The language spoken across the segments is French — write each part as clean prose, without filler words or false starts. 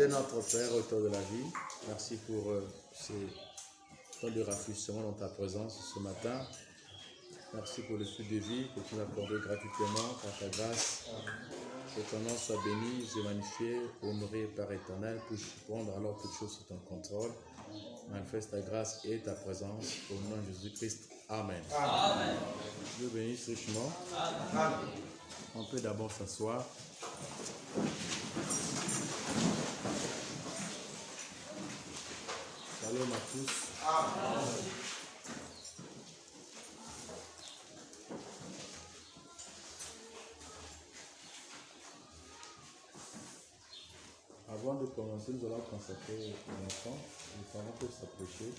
Notre Père, auteur de la vie, merci pour ces temps de rafraîchissement dans ta présence ce matin. Merci pour le souffle de vie que tu m'as accordé gratuitement par ta grâce. Que ton nom soit béni et magnifié, honoré par éternel, pour prendre alors toutes choses sous ton contrôle. Manifeste ta grâce et ta présence au nom de Jésus-Christ. Amen. Amen. Dieu bénisse richement. Amen. On peut d'abord s'asseoir. Shalom à tous. Amen. Avant de commencer, nous allons consacrer l'enfant. Les parents peuvent s'approcher.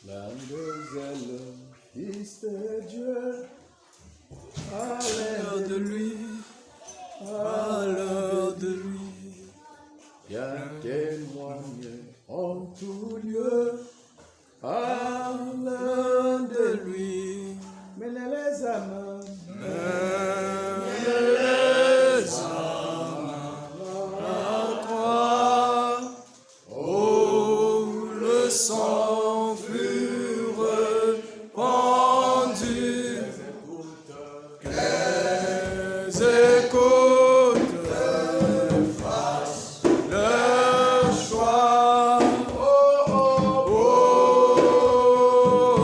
La demoiselle, Fils de Dieu, à l'heure de lui, à l'heure de lui, viens témoigner en tout lieu, à l'heure de lui, mêlez les âmes, mêlez les âmes à toi, oh le sang fut répandu, les écoutes fassent leur choix, oh, oh,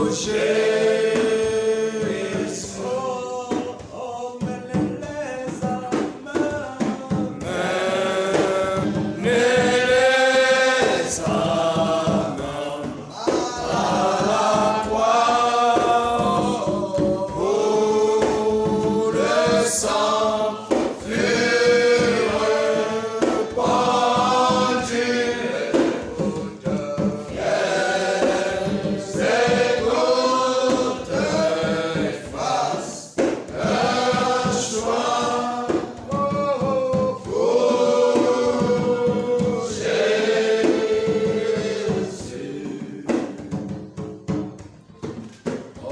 Jésus, oh, mêlez les âmes, mêlez les âmes à la croix, oh, le sang fut répandu, les écoutes fassent leur choix, oh, oh, Jésus. Oh,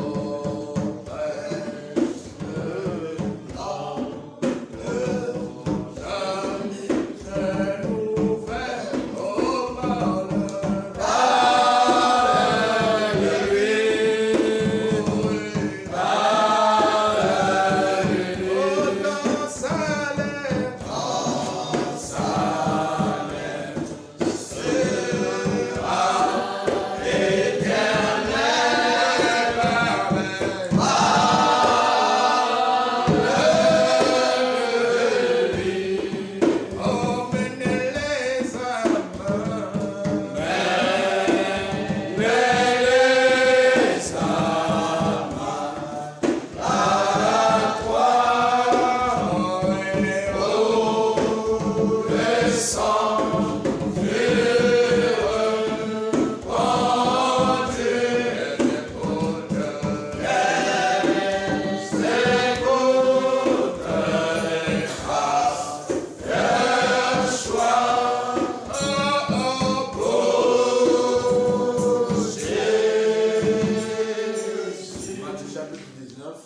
Matthieu chapitre 19,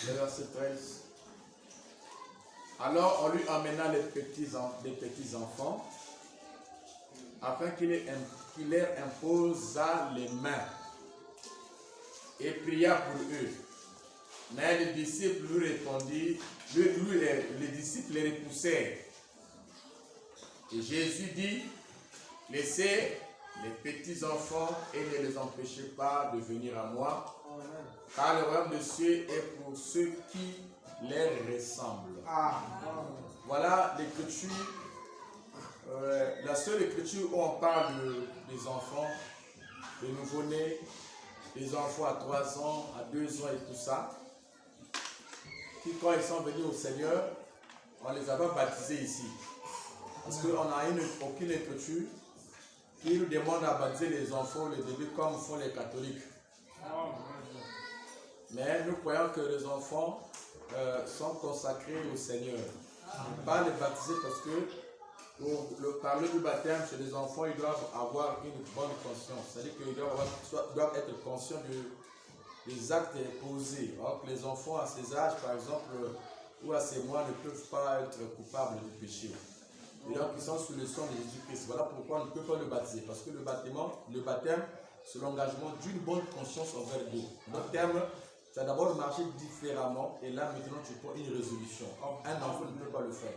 le verset 13. Alors on lui amena les petits enfants, afin qu'il leur imposât les mains, et pria pour eux. Mais les disciples lui répondirent, les disciples les repoussèrent. Et Jésus dit, laissez les petits enfants et ne les empêchez pas de venir à moi, car le royaume de cieux est pour ceux qui leur ressemblent. Voilà l'écriture, la seule écriture où on parle des enfants, des nouveau-nés, des enfants à 3 ans, à 2 ans et tout ça, qui quand ils sont venus au Seigneur, on les a pas baptisés ici. Parce qu'on n'a aucune écriture qui nous demande à baptiser les enfants, les bébés, comme font les catholiques. Mais nous croyons que les enfants sont consacrés au Seigneur. Pas les baptiser parce que pour le parler du baptême chez les enfants, ils doivent avoir une bonne conscience. C'est-à-dire qu'ils doivent être conscients des actes posés. Alors que les enfants à ces âges, par exemple, ou à ces mois, ne peuvent pas être coupables du péché. Et donc ils sont sous le sang de Jésus-Christ. Voilà pourquoi on ne peut pas le baptiser. Parce que le baptême, c'est l'engagement d'une bonne conscience envers Dieu. Notre terme, tu as d'abord marché différemment et là maintenant tu prends une résolution. Or, un enfant ne peut pas le faire.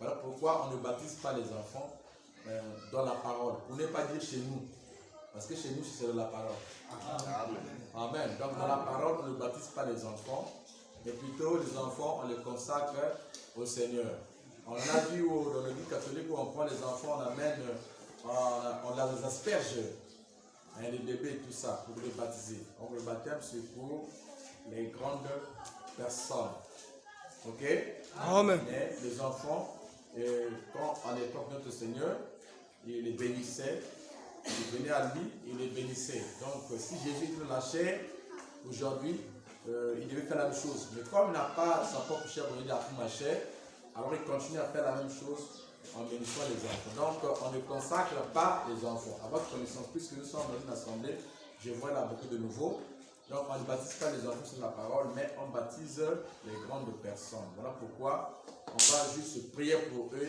Voilà pourquoi on ne baptise pas les enfants dans la parole. Pour ne pas dire chez nous. Parce que chez nous, c'est de la parole. Amen. Amen. Donc dans la parole, on ne baptise pas les enfants, mais plutôt les enfants, on les consacre au Seigneur. On a vu dans l'église catholique où on prend les enfants, on amène, on les asperge, les bébés et tout ça, pour les baptiser. Donc le baptême, c'est pour les grandes personnes. Ok? Amen. Mais les enfants, quand à l'époque notre Seigneur, il les bénissait, il venait à lui, il les bénissait. Donc si Jésus le lâchait, aujourd'hui, il devait faire la même chose. Mais comme il n'a pas sa propre chair, il a pris ma chair, alors il continue à faire la même chose en bénissant les enfants. Donc on ne consacre pas les enfants. À votre connaissance, puisque nous sommes dans une assemblée, je vois là beaucoup de nouveaux. Donc on ne baptise pas les enfants sur la parole, mais on baptise les grandes personnes. Voilà pourquoi on va juste prier pour eux,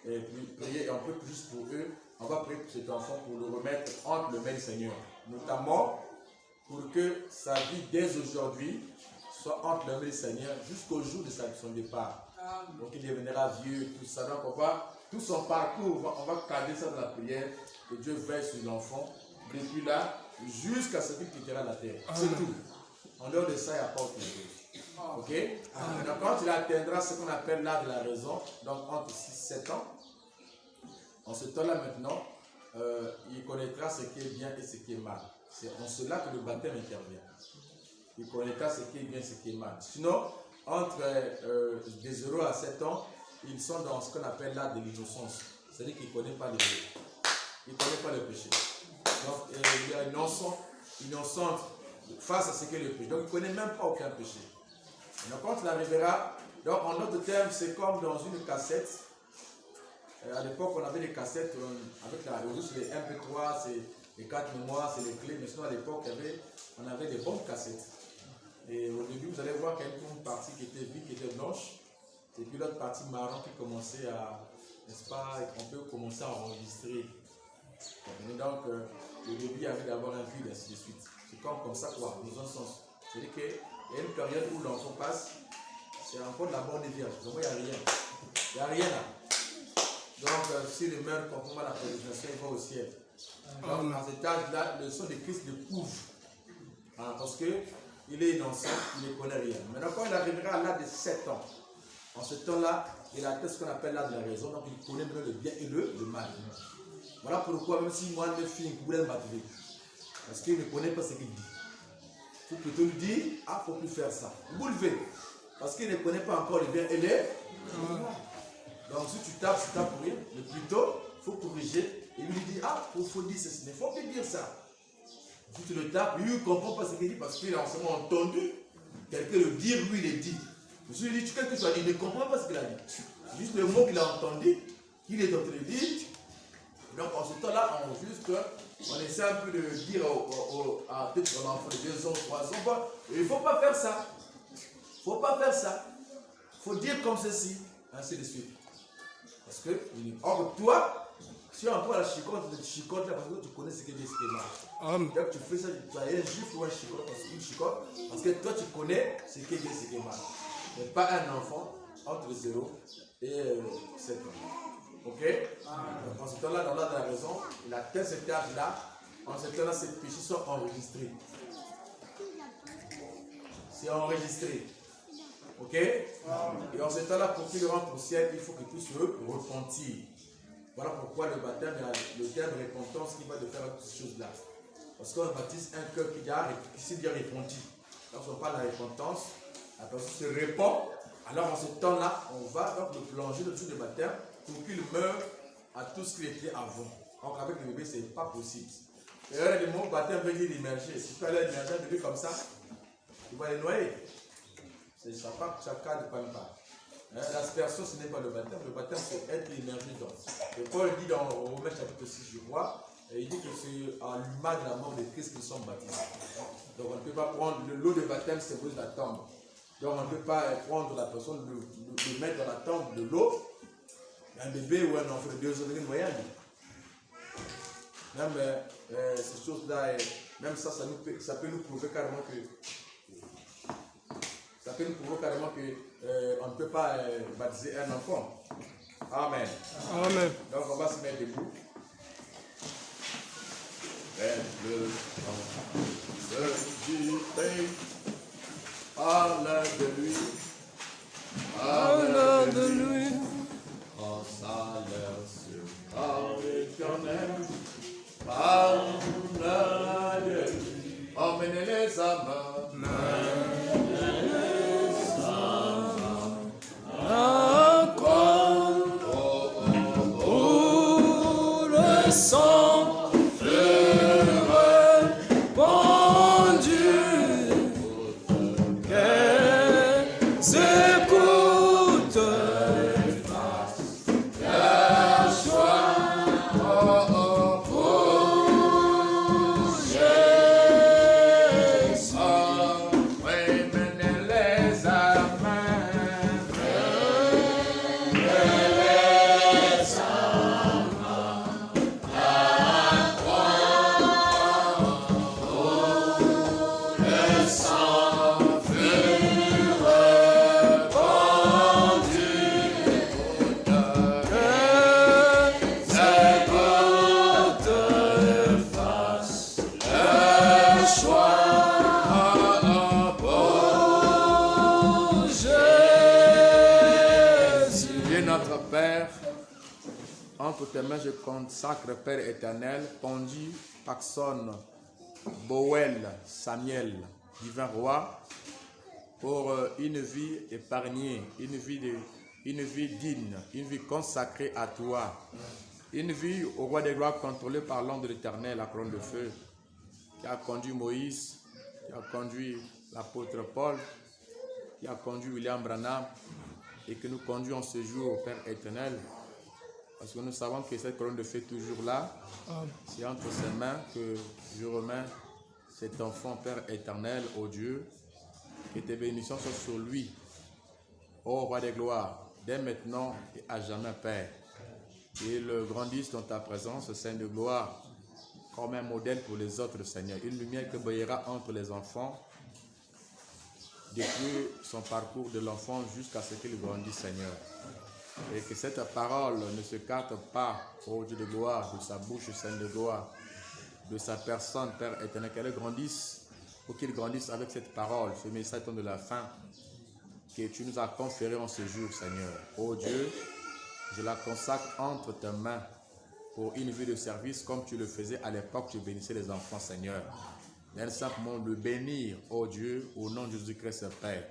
et puis prier, et on prie juste pour eux. On va prier pour cet enfant pour le remettre entre le mains du Seigneur. Notamment pour que sa vie dès aujourd'hui soit entre les mains du Seigneur jusqu'au jour de son départ. Donc il deviendra vieux, tout ça. Donc on va, tout son parcours, on va cadrer ça dans la prière, que Dieu veille sur l'enfant, depuis là, jusqu'à ce qu'il quittera la terre. C'est tout. En dehors de ça, il n'y a pas autre chose. Ok? Donc quand il atteindra ce qu'on appelle l'âge de la raison, donc entre 6 et 7 ans, en ce temps-là maintenant, il connaîtra ce qui est bien et ce qui est mal. C'est en cela que le baptême intervient. Il connaîtra ce qui est bien et ce qui est mal. Sinon, entre des 0 à 7 ans, ils sont dans ce qu'on appelle l'âge de l'innocence. C'est-à-dire qu'ils ne connaissent pas il ne connaît pas le péché. Donc, il y a innocente face à ce qu'est le péché. Donc, il ne connaît même pas aucun péché. Donc, quand il arrivera, donc en d'autres termes, c'est comme dans une cassette. À l'époque, on avait des cassettes avec aujourd'hui, c'est les MP3, c'est les 4 mémoires, c'est les clés. Mais sinon, à l'époque, on avait des bonnes cassettes. Et au début, vous allez voir qu'il y a une partie qui était vide, qui était blanche. Et puis l'autre partie marron qui commençait à, n'est-ce pas, on peut commencer à enregistrer. Et donc, au début, il y avait d'abord un vide, ainsi de suite. C'est comme ça, quoi, dans un sens. C'est-à-dire qu'il y a une période où l'enfant passe, c'est encore de la bonne vierge. Donc, il n'y a rien. Il n'y a rien là. Donc, s'il meurt conformément à la prédestination, il va au ciel. Donc, à cet âge-là, le sang de Christ le couvre. Parce qu'il est innocent, il ne connaît rien. Maintenant, quand il arrivera à l'âge de 7 ans, en ce temps-là, il a ce qu'on appelle l'âge de la raison. Donc, il connaît même le bien et le mal. Voilà pourquoi, même si moi, je fais une couleur batterie, parce qu'il ne connaît pas ce qu'il dit. Il faut plutôt lui dire, ah, il ne faut plus faire ça. Vous le faites. Parce qu'il ne connaît pas encore le bien et le mal. Donc si tu tapes pour rien, mais plutôt, il faut corriger et lui dire, ah, il faut dire ceci, il ne faut plus dire ça. Si tu le tapes, lui, il ne comprend pas ce qu'il dit parce qu'il a seulement entendu quelqu'un le dire, lui, il le dit. Mais si lui dit quelque chose, il ne comprend pas ce qu'il a dit. C'est juste le mot qu'il a entendu, qu'il est en train de dire. Donc en ce temps-là, on essaie un peu de dire à peut-être un enfant de 2 ans, 3 ans, il ne faut pas faire ça. Il ne faut pas faire ça. Il faut dire comme ceci, ainsi de suite. Parce que, or toi, si on prend la chicote, tu chicotes là parce que tu connais ce qui est bien, ce qui est mal. Donc tu fais ça, tu as un juif ou un chicote, parce que toi tu connais ce qui est bien, ce qui est mal. Mais pas un enfant entre 0 et 7 ans. Ok? Donc en ce temps-là, dans l'âge de la raison, il atteint cet âge-là. En ce temps-là, ces péchés sont enregistrés. C'est enregistré. Ok? Et en ce temps-là, pour qu'il rentre au ciel, il faut qu'il puisse se repentir. Voilà pourquoi le baptême, le terme repentance qui va de faire toutes ces choses-là. Parce qu'on baptise un cœur qui s'est déjà repenti. Lorsqu'on parle de la repentance, la personne se répand. Alors en ce temps-là, on va donc le plonger dans le baptême pour qu'il meure à tout ce qu'il était avant. Donc avec le bébé, ce n'est pas possible. Et le mot baptême veut dire immerger. Si tu as l'air immerger de lui comme ça, tu vas les noyer. C'est chacun ne parle pas. L'aspersion, ce n'est pas le baptême. Le baptême, c'est être immergé dans. Et Paul dit dans Romains chapitre 6, je crois, il dit que c'est à l'image de la mort de Christ que nous sommes baptisés. Donc on ne peut pas prendre l'eau de baptême, c'est pour la tombe. Donc on ne peut pas prendre la personne, le mettre dans la tombe de l'eau, un bébé ou un enfant de 2 ans, de moyen. Même ces choses-là, même ça peut nous prouver carrément que on ne peut pas baptiser un enfant. Amen. Amen. Donc on va se mettre debout. Parle de lui. Parle de lui. En salaire sur l'éternel. Parle de lui. Emmenez les âmes. À quoi pour le sang répandu qu'elles écoutent la joie pour Jésus. Emmenez les âmes. Entre tes mains, je consacre, Père éternel, Pondy, Paxson, Bowell, Samuel, divin roi, pour une vie épargnée, une vie digne, une vie consacrée à toi, une vie au roi des gloires contrôlée par l'onde de l'éternel, la couronne de feu, qui a conduit Moïse, qui a conduit l'apôtre Paul, qui a conduit William Branham, et que nous conduisons ce jour, Père éternel, parce que nous savons que cette colonne de feu est toujours là. C'est entre ses mains que je remets cet enfant, Père éternel, ô Dieu. Que tes bénédictions soient sur lui, ô roi des gloires, dès maintenant et à jamais, Père. Qu'il grandisse dans ta présence, Saint de gloire, comme un modèle pour les autres, Seigneur. Une lumière qui brillera entre les enfants, depuis son parcours de l'enfant jusqu'à ce qu'il grandisse, Seigneur. Et que cette parole ne se carte pas, ô Dieu de gloire, de sa bouche sainte de gloire, de sa personne, Père éternel, qu'elle grandisse, pour qu'il grandisse avec cette parole, ce message de la fin, que tu nous as conféré en ce jour, Seigneur. Ô Dieu, je la consacre entre tes mains pour une vie de service comme tu le faisais à l'époque, tu bénissais les enfants, Seigneur. Viens simplement le bénir, ô Dieu, au nom de Jésus-Christ, Père.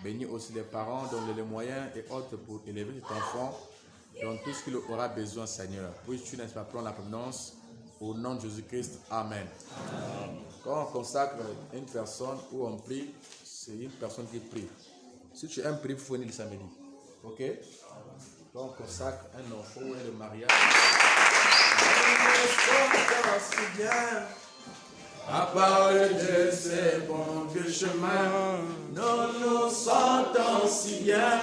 Bénis aussi les parents, donne les moyens et autres pour élever cet enfant dans tout ce qu'il aura besoin, Seigneur. Puisses-tu, n'est-ce pas, prendre la providence au nom de Jésus-Christ. Amen. Quand on consacre une personne ou on prie, c'est une personne qui prie. Si tu aimes prier, il faut venir le samedi. Ok? Quand on consacre un enfant ou un mariage, à parler de ces bons chemins, nous nous sentons si bien.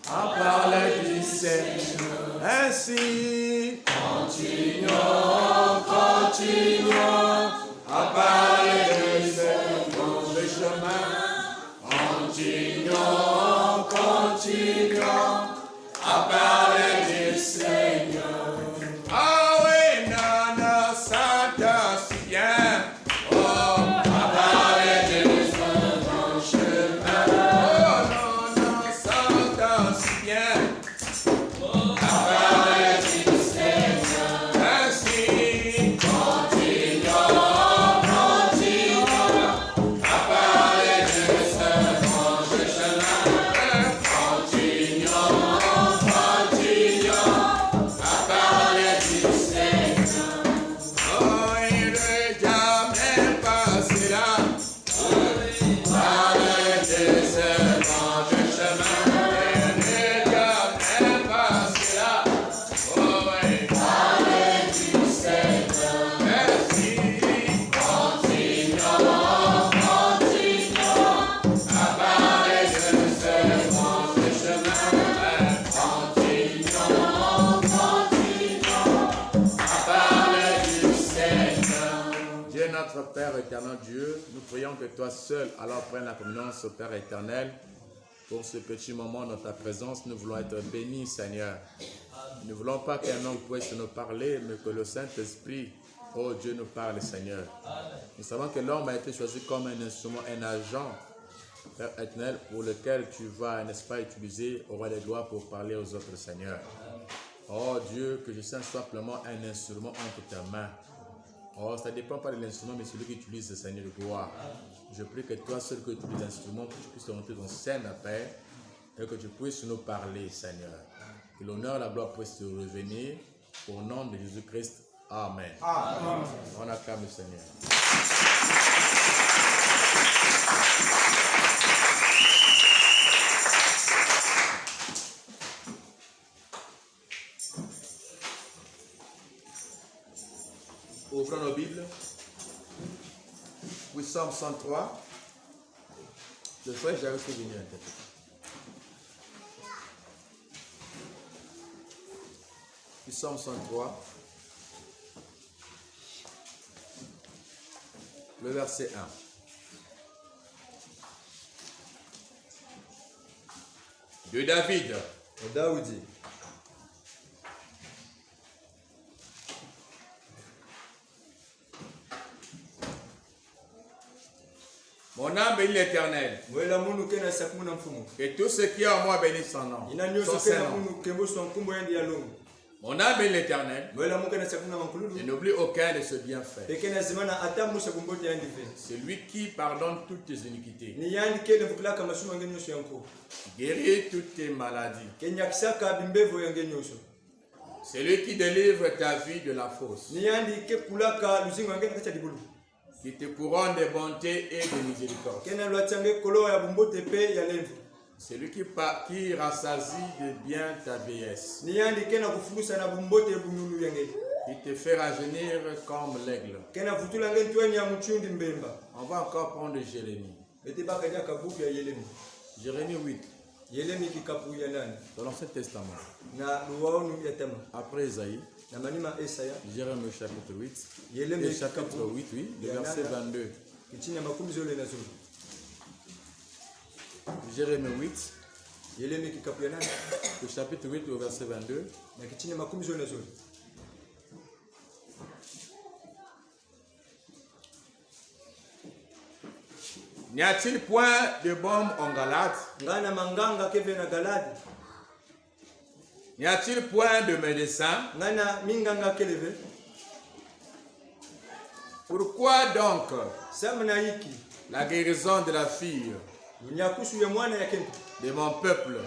À parler du Seigneur, ainsi, continuons, à parler de ces bons chemins. Continuons, à parler du Seigneur. Ah oui, non, ça t'a si bien. Continue. Dieu, notre Père éternel Dieu, nous prions que toi seul, alors prenne la communion, ce Père éternel. Pour ce petit moment dans ta présence, nous voulons être bénis, Seigneur. Nous ne voulons pas qu'un homme puisse nous parler, mais que le Saint-Esprit, oh Dieu, nous parle, Seigneur. Nous savons que l'homme a été choisi comme un instrument, un agent, Père éternel, pour lequel tu vas, n'est-ce pas, utiliser au roi des gloires pour parler aux autres, Seigneur. Oh Dieu, que je sois simplement un instrument entre tes mains. Oh, ça ne dépend pas de l'instrument, mais celui qui utilise le Seigneur de gloire. Je prie que toi seul que tu utilises l'instrument, que tu puisses rentrer dans scène, Père, et que tu puisses nous parler, Seigneur. Que l'honneur et la gloire puissent te revenir. Au nom de Jésus-Christ. Amen. Amen. On acclame le Seigneur. Ouvrons nos Bibles. Oui, Psaume 103. Le frère, j'avais fait venir un tête. Oui, Psaume 103. Le verset 1. De David. Daoudi. Mon âme bénit l'Éternel. Et tout ce qui est en moi bénit son nom. Son Saint-Nom. Mon âme bénit l'Éternel. Et n'oublie aucun de ses bienfaits. C'est lui qui pardonne toutes tes iniquités. Guérit toutes tes maladies. C'est lui qui délivre ta vie de la fosse. Qui te couronne de bonté et de miséricorde. C'est lui qui rassasie de bien ta vieillesse. Qui te fait rajeunir comme l'aigle. On va encore prendre Jérémie. Jérémie 8. Dans l'Ancien Testament. Après Esaïe. Jérémie chapitre 8. Et chapitre 8, oui, le verset 22. Jérémie 8. Le chapitre 8, le verset 22. N'y a-t-il point de bombe en Galate? N'y a-t-il point de médecin? Pourquoi donc la guérison de la fille de mon peuple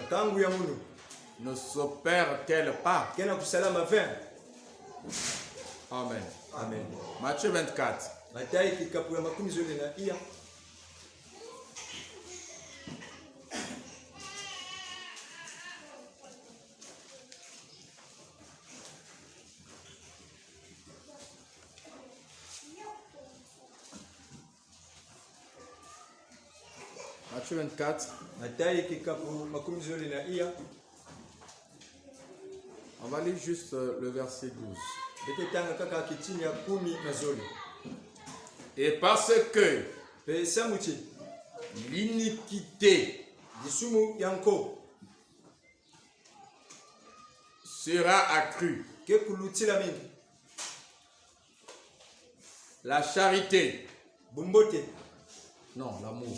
ne s'opère-t-elle pas? Amen. Amen. Matthieu 24. Matthieu 24. On va lire juste le verset 12. Et parce que l'iniquité sera accrue, la charité, non, l'amour,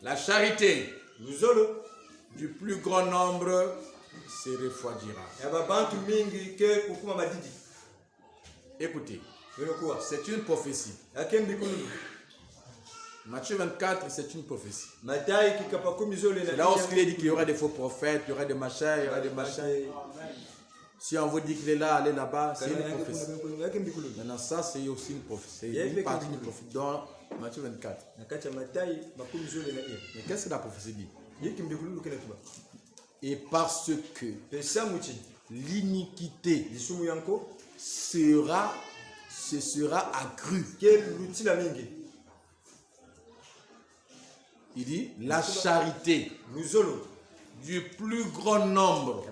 la charité du plus grand nombre se refroidira. Écoutez, c'est une prophétie. Matthieu 24, c'est une prophétie. C'est là où il est dit qu'il y aura des faux prophètes, il y aura des machins, il y aura des machins. Si on vous dit qu'il est là, allez là-bas, c'est une prophétie. Maintenant, ça, c'est aussi une prophétie. C'est une partie d'une prophétie dans Matthieu 24. Mais qu'est-ce que la prophétie dit? Et parce que l'iniquité se sera accrue. Il dit la charité du plus grand nombre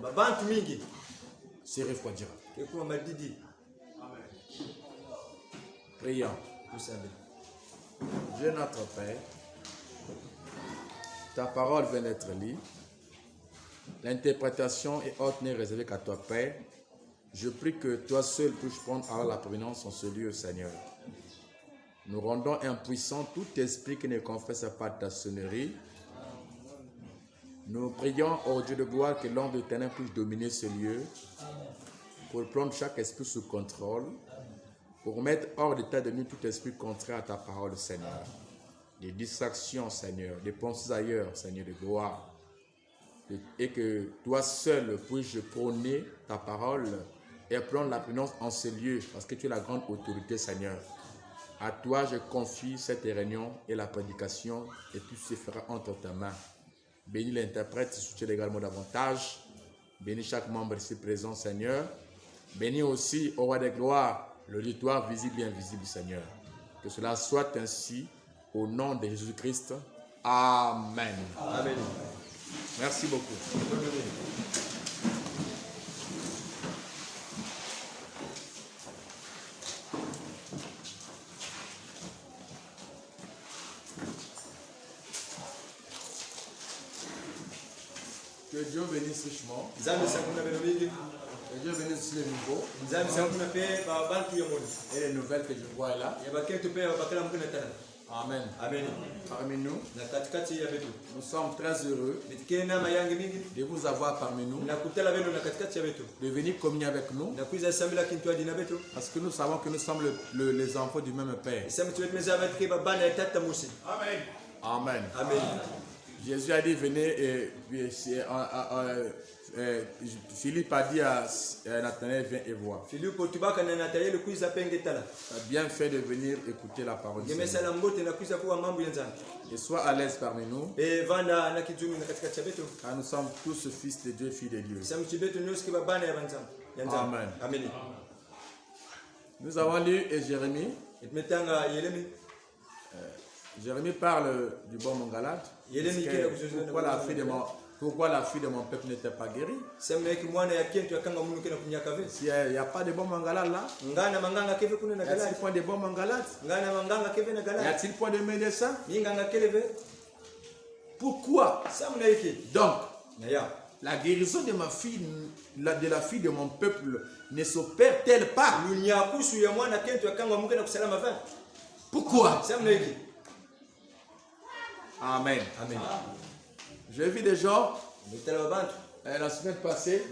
se refroidira. Prions. Dieu notre Père, ta parole vient d'être lue. L'interprétation et autres n'est réservée qu'à toi, Père. Je prie que toi seul puisses prendre alors la prééminence en ce lieu, Seigneur. Nous rendons impuissant tout esprit qui ne confesse pas ta sonnerie. Nous prions au Dieu de gloire que l'homme de ténèbres puisse dominer ce lieu, pour prendre chaque esprit sous contrôle, pour mettre hors d'état de nous tout esprit contraire à ta parole, Seigneur. Des distractions, Seigneur, des pensées ailleurs, Seigneur de gloire. Et que toi seul puisses prôner ta parole et prendre la prééminence en ce lieu, parce que tu es la grande autorité, Seigneur. À toi, je confie cette réunion et la prédication, et tout se fera entre ta main. Bénis l'interprète, soutiens également davantage. Bénis chaque membre ici présent, Seigneur. Bénis aussi, au roi des gloires, l'auditoire visible et invisible, Seigneur. Que cela soit ainsi, au nom de Jésus-Christ. Amen. Amen. Merci beaucoup. Que Dieu bénisse richement. Que Dieu bénisse les nouveaux. Et les nouvelles que je vois là. Amen. Amen. Parmi nous, nous sommes très heureux de vous avoir parmi nous, de venir communier avec nous, parce que nous savons que nous sommes les enfants du même Père. Amen. Amen. Jésus a dit, venez, Philippe a dit à Nathanaël, viens et vois. Tu as bien fait de venir écouter la parole du Seigneur. Et sois à l'aise parmi nous, car nous sommes tous fils de Dieu, filles de Dieu. Amen. Nous avons lu Jérémie. Jérémie parle du bon Mangalate. Pourquoi la fille de mon peuple n'était pas guérie? S'il n'y a pas de bon Mangalate là, y a-t-il point de bon Mangalate? Y a-t-il point de médecin? Pourquoi? Donc, la guérison de ma fille, de la fille de mon peuple, ne s'opère-t-elle pas? Pourquoi? Amen. Amen. J'ai vu des gens la semaine passée,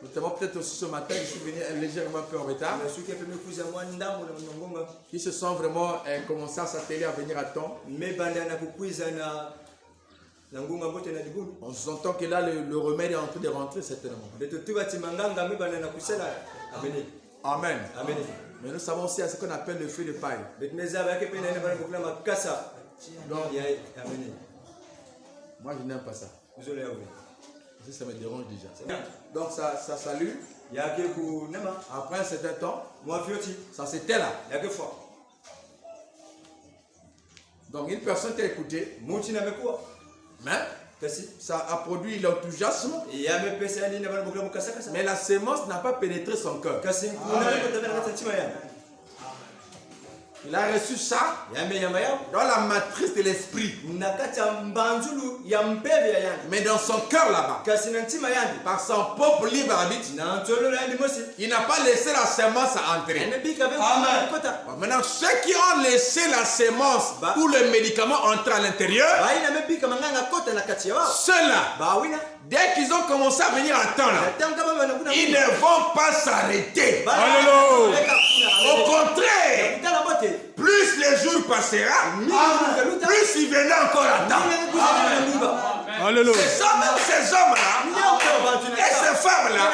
notamment peut-être aussi ce matin, je suis venu légèrement un peu en retard, qui se sont vraiment commencé à s'atteler à venir à temps. On s'entend que là, le remède est en train de rentrer certainement. Amen. Amen. Mais nous savons aussi à ce qu'on appelle le feu de paille. Donc, moi je n'aime pas ça. Ça me dérange déjà. Donc ça salue. Après un certain temps, ça s'était là. Donc une personne t'a écouté, mais ça a produit l'enthousiasme, mais la sémence n'a pas pénétré son cœur. Il a reçu ça dans la matrice de l'esprit. Mais dans son cœur là-bas, par son propre libre arbitre, il n'a pas laissé la sémence entrer. Maintenant, ceux qui ont laissé la sémence ou le médicament entrer à l'intérieur, ceux-là, dès qu'ils ont commencé à venir à temps là, ils ne vont pas s'arrêter. Au contraire, plus les jours passera, plus ils viendront encore à temps. Ces hommes-là et ces femmes-là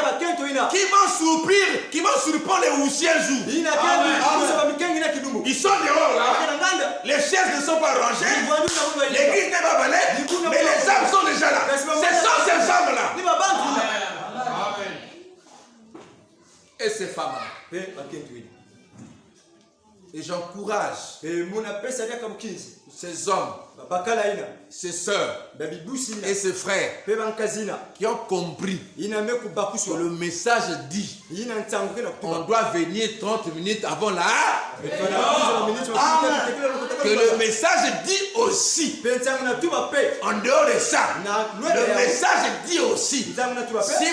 qui vont surprendre les houssiers un jour. Ils sont dehors là, les chaises ne sont pas rangées, l'église n'est pas balayée, mais les âmes sont déjà là. Ce sont ces hommes-là et ces femmes-là Et j'encourage ces hommes, ces sœurs et ces frères qui ont compris que le message dit on doit venir 30 minutes avant la... Que le message dit aussi, en dehors de ça, le message dit aussi, si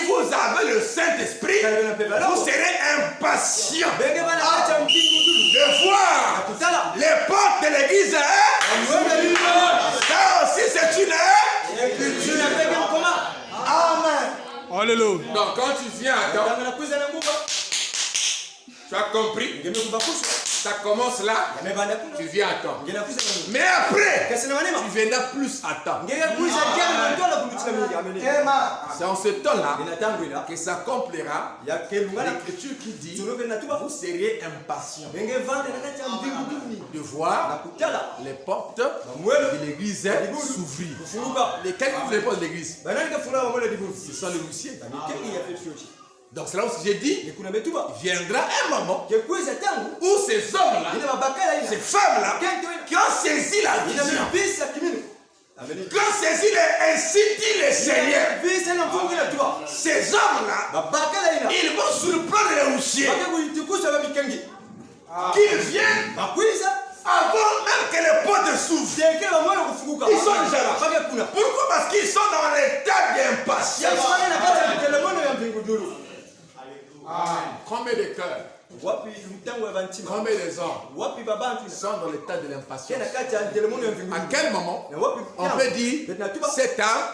vous avez le Saint-Esprit, vous serez impatient de voir les portes de l'église. Ça aussi c'est une... Amen. Alléluia. Donc quand tu viens à temps, tu as compris? Ça commence là, tu viens à temps. Mais après, tu viendras plus à temps. C'est en ce temps-là que s'accomplira l'écriture qui dit vous seriez impatients de voir les portes de l'église s'ouvrir. Lesquelles ouvrent les portes de l'église? Ce sont les huissiers. Donc c'est là où j'ai dit, viendra un moment où ces hommes-là, ces femmes-là, qui ont saisi la vision, qui ont saisi ainsi dit le Seigneur, ces hommes-là, ils vont surprendre les huissiers qu'ils viennent avant même que les portes s'ouvrent. Ils sont déjà là. Pourquoi? Parce qu'ils sont dans l'état d'impatience. Combien de cœurs, combien des hommes sont dans l'état de l'impatience? À quel moment on peut dire cette âme,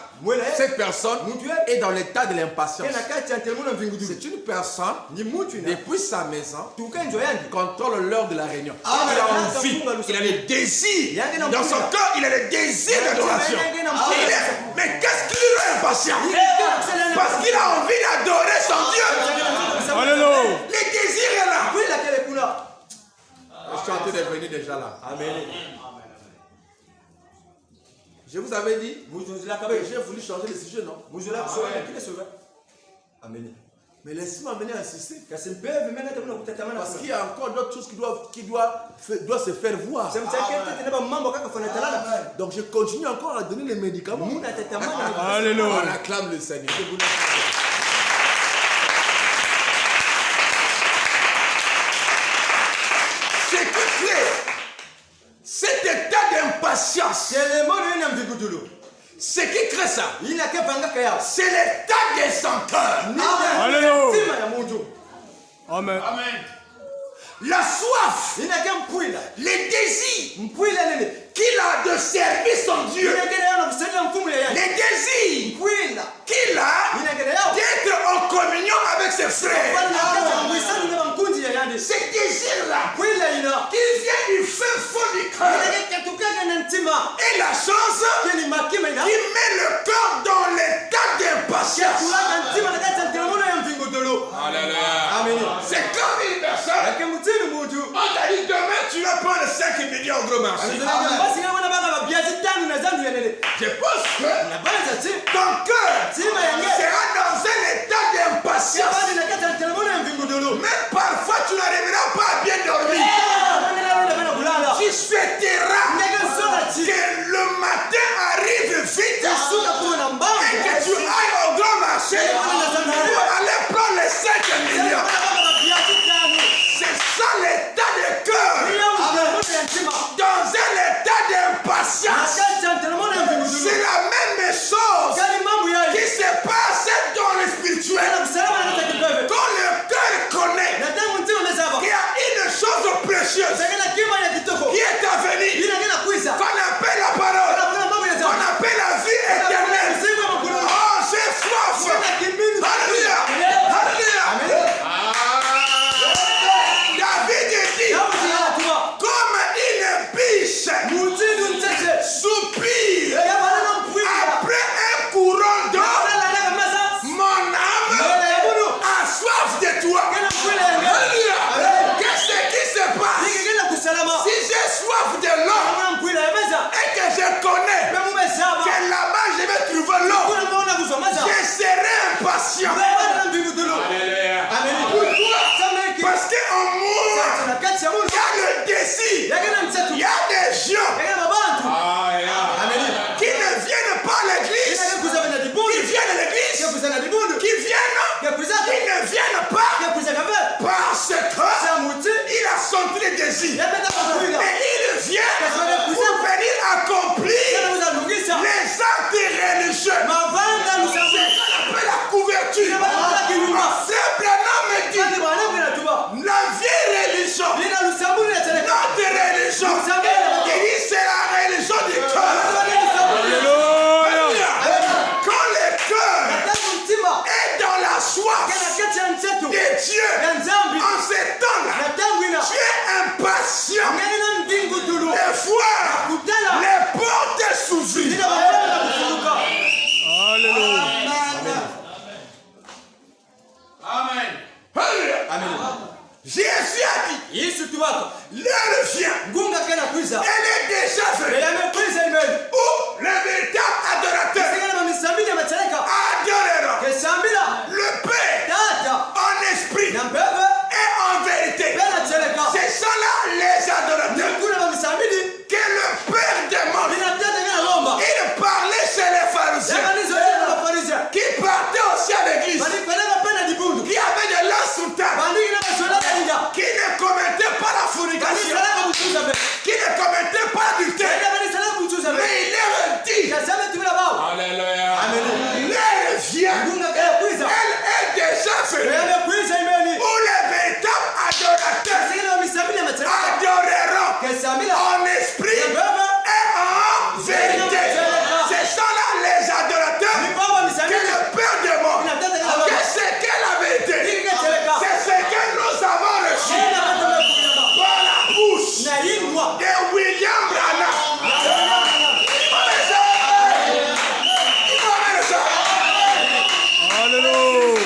cette personne est dans l'état de l'impatience? C'est une personne depuis sa maison contrôle l'heure de la réunion. Il a envie, il a le désir dans son cœur, il a le désir d'adoration. Mais qu'est-ce qui lui rend impatient? Parce qu'il a envie d'adorer son Dieu. Alléluia. Le désir est là. Le chanteur est venu déjà là. Amen. Je vous avais dit, j'ai voulu changer le sujet, non? Amen. Mais laissez-moi venir insister. Parce qu'il y a encore d'autres choses qui doivent se faire voir. Donc je continue encore à donner les médicaments. Alléluia. On acclame le Seigneur. Ce qui crée cet état d'impatience, ce qui crée ça, c'est l'état de son cœur. Alléluia. Amen. La soif, les désirs qu'il a de servir son Dieu, les désirs qu'il a d'être en communion avec ses frères. Ces désirs-là, qui vient du fin fond du cœur, est la chose qui met le cœur dans l'état d'impatience. C'est comme une personne. On t'a dit demain tu vas prendre 5 millions au gros marché. Je pense que ton cœur sera dans un état d'impatience. Même parfois tu n'arriveras pas à bien dormir. Tu souhaiteras que le matin arrive vite et que tu ailles au grand marché pour aller prendre les 5 millions. C'est ça l'état de cœur. Dans un état d'impatience, c'est la même chose qui se passe dans le spirituel. Quand le cœur connaît qu'il y a une chose précieuse qui est à venir, qu'on appelle la parole, qu'on appelle la vie éternelle. Oh, j'ai soif. Alléluia. Alléluia. David dit, comme une biche soupire après un courant d'eau, mon âme a soif de toi. Qu'est-ce qui se passe? Si j'ai soif de l'eau et que je connais que là-bas je vais trouver l'eau, je serai impatient. Pourquoi? Parce qu'en moi, il y a le dit, il y a des gens qui ne viennent pas à l'église, qui viennent à l'église, qui ne viennent pas parce qu'il a senti le désir. Et il vient pour venir accomplir les actes religieux. C'est qu'on appelle la couverture. Simple homme dit, la vieille religion, notre religion, il dit c'est la religion du cœur. Alléluia. Quand le cœur est dans la soif de Dieu, en ce temps-là, tu es impatient de voir les portes s'ouvrir. Alléluia. Amen. Jésus a dit, l'heure vient, elle est déjà venue, où le véritable adorateur adorera le Père en esprit et en vérité. C'est ça là les adorateurs que le Père demande. Il parlait chez les pharisiens qui partaient aussi à l'église, qui avaient de l'an sous table, qui ne commettaient pas la fornication, qui ne commettaient pas l'adultère. Mais il leur dit, alléluia, l'heure vient, elle est déjà venue, où les véritables adorateurs adoreront en esprit et en vérité. C'est ça là les adorateurs que le Père demande. Qu'est-ce qu'est la vérité? C'est ce que nous avons reçu par la bouche de William Branham. Alléluia.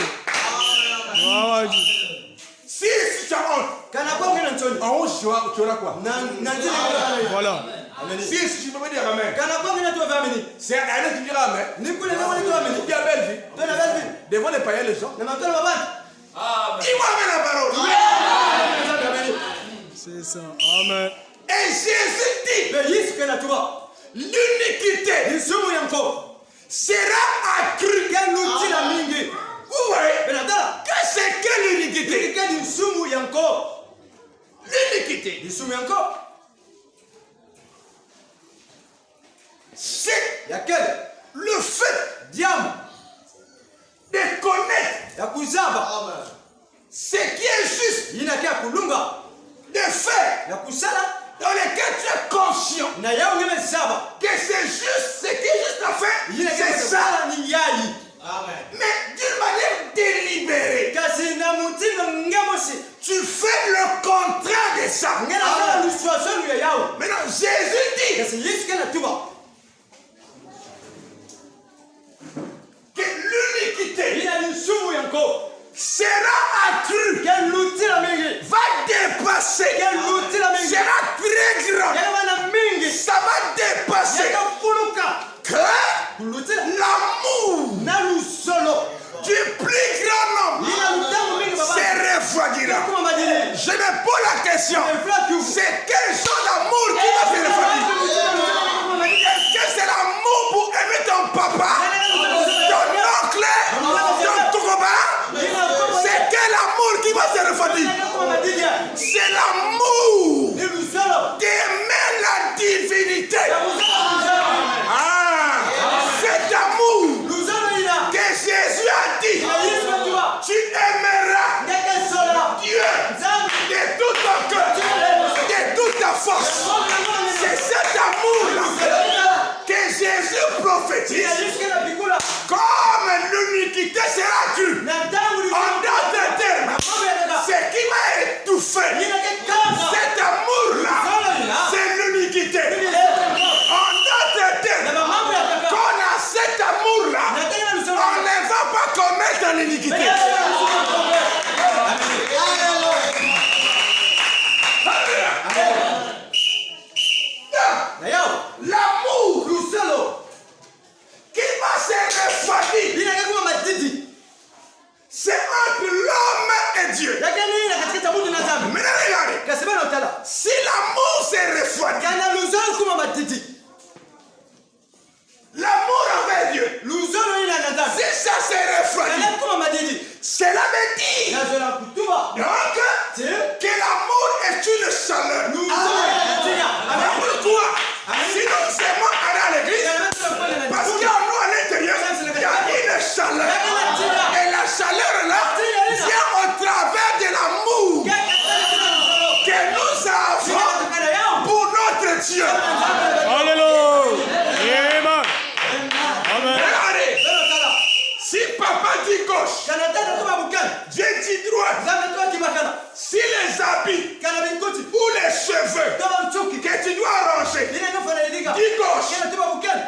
Si tu as honte, en haut tu auras quoi? Voilà. Si tu peux me dire amen, c'est un qui dira amen. Ou bien belle vie. Devant les païens, les gens. Ils vont amener la parole. C'est ça. Amen. Et Jésus dit, l'iniquité sera accrue. Vous voyez, qu'est-ce que l'iniquité? L'iniquité, c'est le fait de connaître ce qui est juste, de faire dans lequel tu es conscient que c'est juste, ce qui est juste à faire, c'est ça. Mais d'une manière délibérée, tu fais le contraire de ça. Maintenant, Jésus dit que l'iniquité sera accrue, va dépasser, sera très grand. Ça va dépasser que l'amour du plus grand nombre se refroidira. Je me pose la question, c'est quel genre d'amour qui va se refroidir? Est-ce que c'est l'amour pour aimer ton papa, ton oncle, ton copain? C'est quel amour qui va se refroidir? C'est l'amour d'aimer la divinité. Cet amour que Jésus a dit, tu aimeras Dieu de tout ton cœur, de toute ta force. C'est cet amour-là que Jésus prophétise. Comme l'iniquité sera tue, en d'autres termes, ce qui m'a étouffé, cet amour-là, c'est l'iniquité. En d'autres termes, quand on a cet amour-là, on ne va pas commettre l'iniquité. L'amour qui va se refroidir, c'est entre l'homme et Dieu. Maintenant, regarde. l'avons pour notre Dieu. Alléluia. Amen. Amen. Regardez, si papa dit gauche, Dieu dit droite. Si les habits ou les cheveux que tu dois arranger, dis gauche,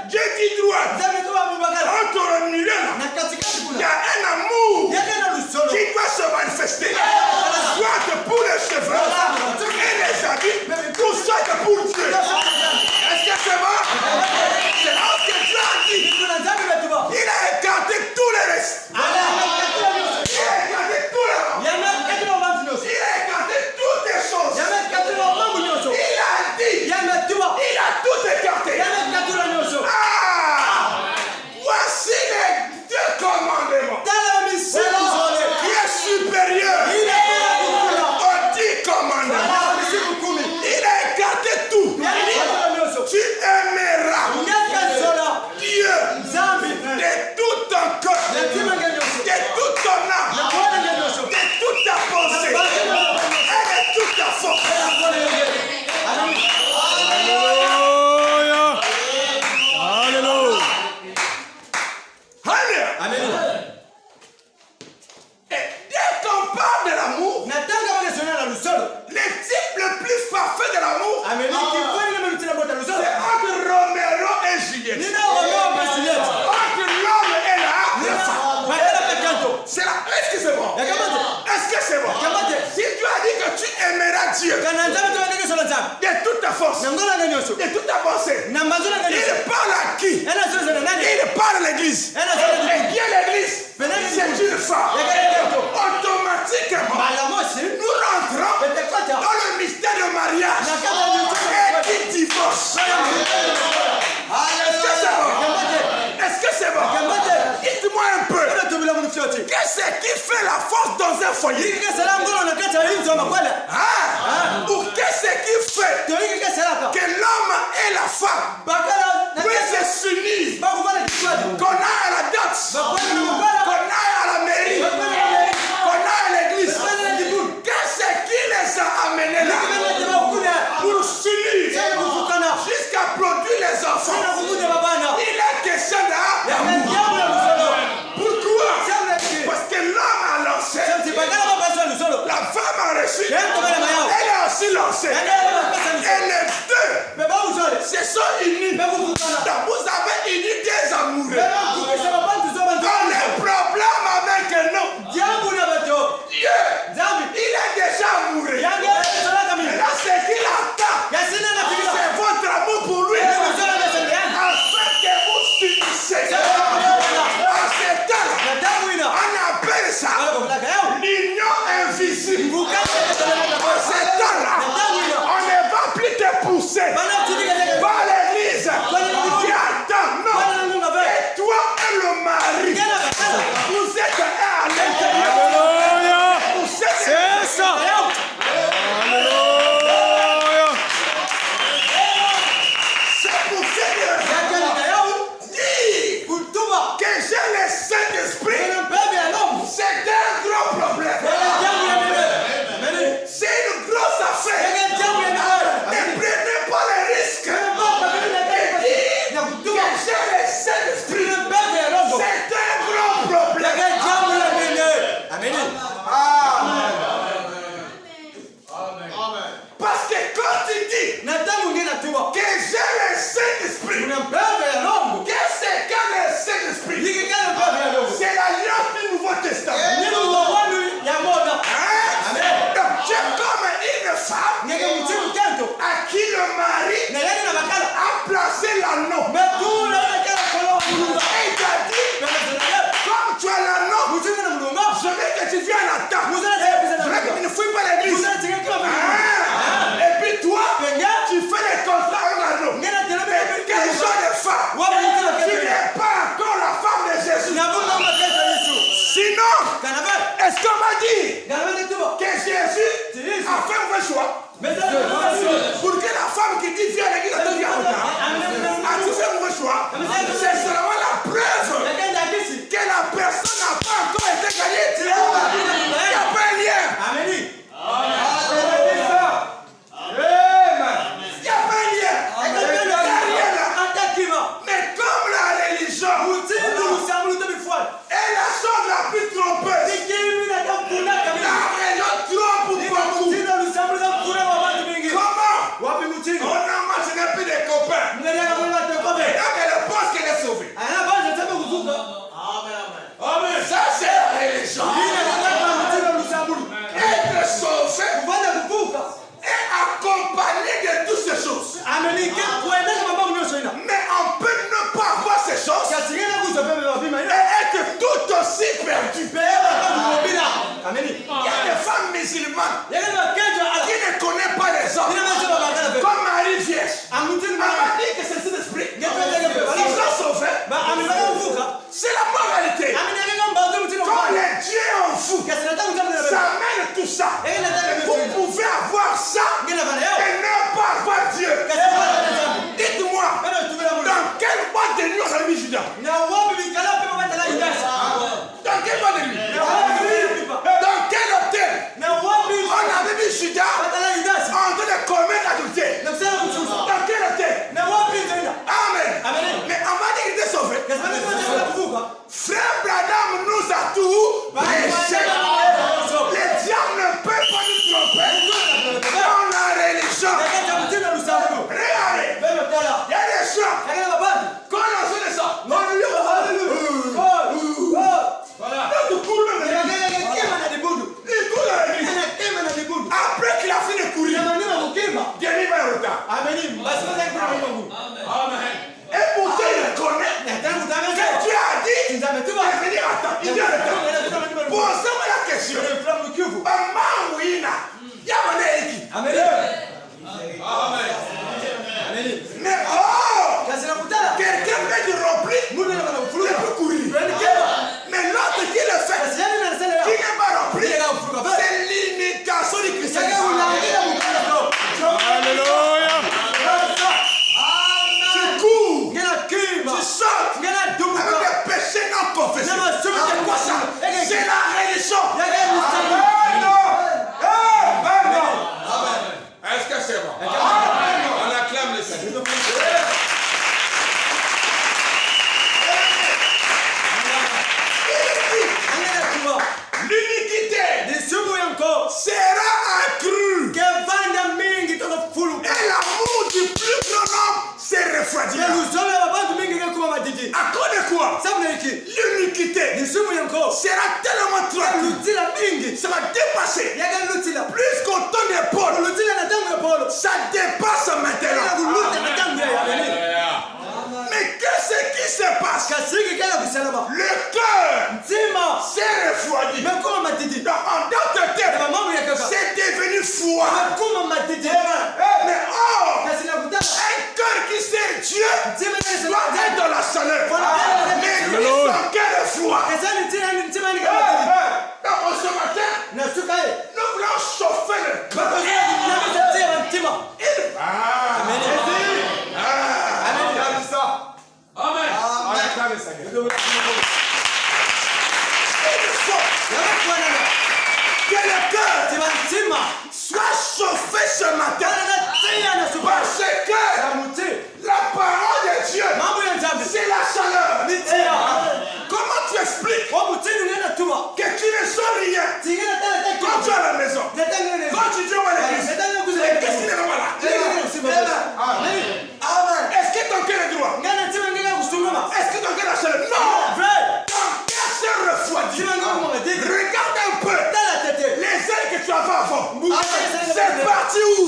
Dieu dit droite. Entre le milieu là, il y a un amour qui doit se manifester. Soit pour les cheveux et les habits, tout ça c'est pour Dieu. Est-ce que c'est bon? C'est là que Dieu a dit. Il a écarté tous les restes. Il a écarté tous les restes. Il a écarté toutes les choses. Il a dit. Il a tout écarté. Ah! Voici les deux commandements. Qui est supérieur aux 10 commandements. Il a écarté tout. Tu aimeras Dieu de tout ton cœur, de toute ton âme, de toute ta pensée et de toute ta force. Alléluia. Alléluia. Alléluia. Et dès qu'on parle de l'amour, le type le plus parfait de l'amour, c'est entre Roméo et Juliette. Entre l'homme et la femme. C'est là. Est-ce que c'est bon? Est-ce que c'est bon? Si tu as dit que tu aimeras Dieu de toute ta force, de toute ta pensée, il parle à qui? Il parle à l'église. Et qui est l'église? C'est une femme. Automatiquement, nous rentrons dans le mystère du mariage. Et qui divorce? Est-ce que c'est bon? Est-ce que c'est bon? Dites-moi un peu. Qu'est-ce qui fait la force dans un foyer? Ou qu'est-ce qui fait que l'homme et la femme puissent s'unir? Qu'on aille à la date, qu'on aille à la mairie, qu'on aille à l'église. Qu'est-ce qui les a amenés là? Pour s'unir jusqu'à produire les enfants. Il est question d'amour. Pourquoi? Parce que l'homme a lancé, la femme a reçu, elle a aussi lancé. Et les deux se sont unis. Donc vous avez uni des amoureux. Dans les problèmes avec nous, Dieu, il est déjà amoureux. Et là, c'est qu'il attend. C'est votre amour pour lui. Afin que vous s'unissez. En ce temps, on appelle ça l'union invisible. En ce temps-là, on ne va plus te pousser par l'église qui attend. Non. Et toi et le mari, vous êtes à l'intérieur. Alléluia. Vous êtes C'est ça. Alléluia. C'est pour ça que j'ai le Saint-Esprit. C'est un gros problème. C'est une grosse affaire. Ne prenez pas les risques de dire que j'ai le Saint-Esprit. C'est un gros problème. Parce que quand tu dis que j'ai le Saint-Esprit, qu'est-ce que le Saint-Esprit? C'est l'alliance du Nouveau Testament. Donc tu es comme une femme à qui le mari a placé l'anneau. Et il t'a dit, comme tu as l'anneau, je veux que tu viennes à temps. Je veux que tu ne fouilles pas l'église. Et puis toi, tu fais les contrats avec l'anneau. Mais quel genre de femme? Tu n'es pas encore la femme de Jésus. Sinon, est-ce qu'on va dire que Jésus a fait un vrai choix? Pour que la femme qui dit viens à l'église devient a-tu fait un vrai choix? C'est seulement la preuve que la personne n'a pas encore été gagnée. Il n'y a pas un lien. Et pourtant, il reconnaît que Dieu a dit de venir à temps. Il vient de temps. Posez-moi la question. Maman Ouina, Yamaneki. Mais oh, quelqu'un fait du rempli, il peut courir. Mais l'autre qui le fait, qui n'est pas rempli, c'est l'imitation du christianisme. Alléluia. Tu cours, tu sautes avec des péchés non confessés. C'est quoi ça? C'est la religion. Est-ce que c'est bon? On acclame le Seigneur. L'iniquité sera accrue. Et l'amour du plus grand nombre s'est refroidi. À cause de quoi? L'iniquité sera tellement trop accrue. Ça va dépasser. Plus qu'au temps de Paul, ça dépasse maintenant. Mais qu'est-ce qui se passe? Le cœur s'est refroidi. En d'autres termes, c'est devenu froid. Mais oh, un cœur qui sert Dieu doit être dans la chaleur. Mais son cœur est froid. Donc ce matin, nous voulons chauffer le cœur. Amen. Que le cœur soit chauffé ce matin. Parce que la parole de Dieu, c'est la chaleur. Comment tu expliques que tu ne sens rien quand tu es à la maison? Quand tu viens à l'église, qu'est-ce qui n'est pas là? Amen. Est-ce que ton cœur est droit? Est-ce que ton cœur a chaleur? Non. Ton cœur s'est refroidi. Regarde un peu les ailes que tu avais avant. C'est parti où?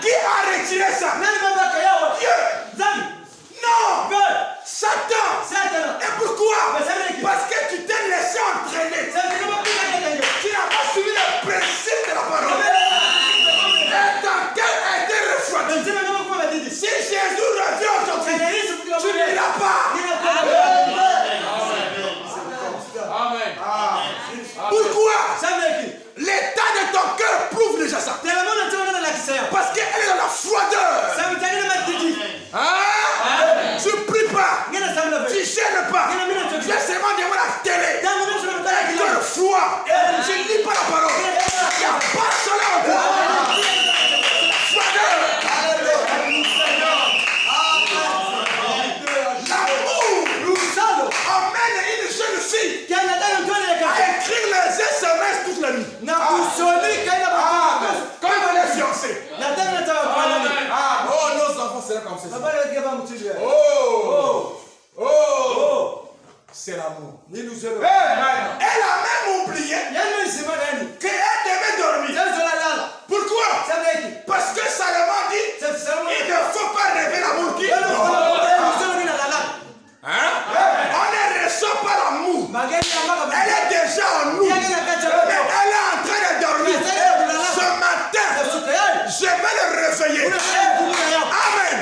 Qui a retiré ça? Dieu. Non. Satan. Et pourquoi? Parce que tu t'es laissé entraîner. Tu n'as pas suivi le principe de la parole. Et ton cœur a été refroidi. Si Jésus revient aujourd'hui, tu n'iras pas. Amen. Pourquoi? L'état de ton cœur prouve déjà ça. Parce qu'elle est dans la froideur. Tu pries pas. Tu gênes pas. Tu es seulement devant la télé. Tu es froid. Tu ne lis pas la parole. Il n'y a pas de chaleur en toi. Froideur. L'amour emmène une jeune fille à écrire les SMS toute la nuit. Comme elle est fiancée. Oh, nos enfants seront comme ça. C'est l'amour. Elle a même oublié qu'elle devait dormir. Pourquoi? Parce que Salomon dit il ne faut pas rêver l'amour qui on ne ressent pas l'amour. Elle est déjà en nous. Mais elle est en train de dormir. Ce matin, je vais le réveiller. Amen.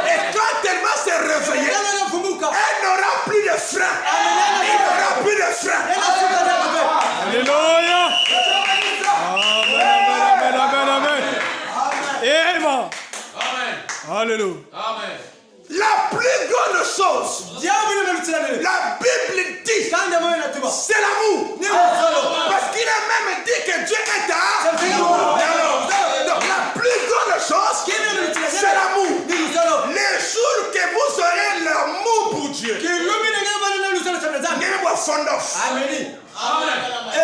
Et quand elle va se réveiller, elle n'aura plus de frein. Il n'aura plus de frein. Alléluia. Amen. Alléluia. Amen. La plus grande chose, la Bible dit, c'est l'amour. Parce qu'il a même dit que Dieu est à. Donc la plus grande chose, c'est l'amour. Les jours que vous aurez l'amour pour Dieu, tu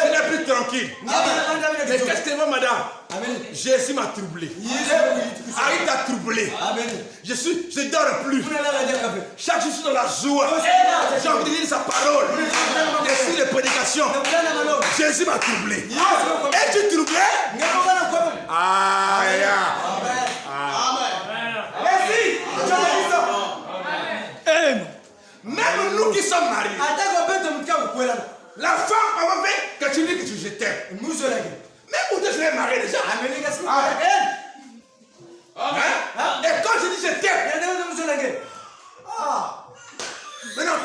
n'es plus tranquille. Mais qu'est-ce que tu veux, madame? Jésus m'a troublé. Il t'a troublé. Je ne dors plus. Chaque jour, je suis dans la joie. J'ai envie de dire sa parole. Je suis les prédications. Jésus m'a troublé. Es-tu troublé? Hein? Et quand je dis je t'aime, maintenant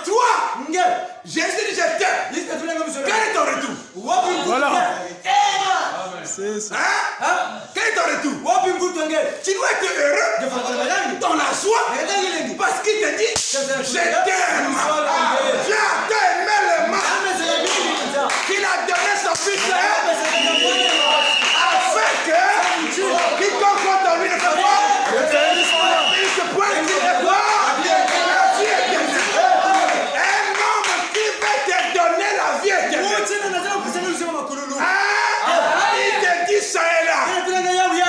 toi, Jésus dit je t'aime. Quel est ton retour? Voilà. C'est ça. Hein? Quel est ton retour? Tu dois être heureux dans la joie parce qu'il te dit je t'aime. Dieu a aimé le mal qu'il a donné son fils afin que quiconque compte en lui ne fait pas. Il se pointe qu'il est quoi? La vie éternelle. Un homme qui veut te donner la vie éternelle. Il te dit ça est là.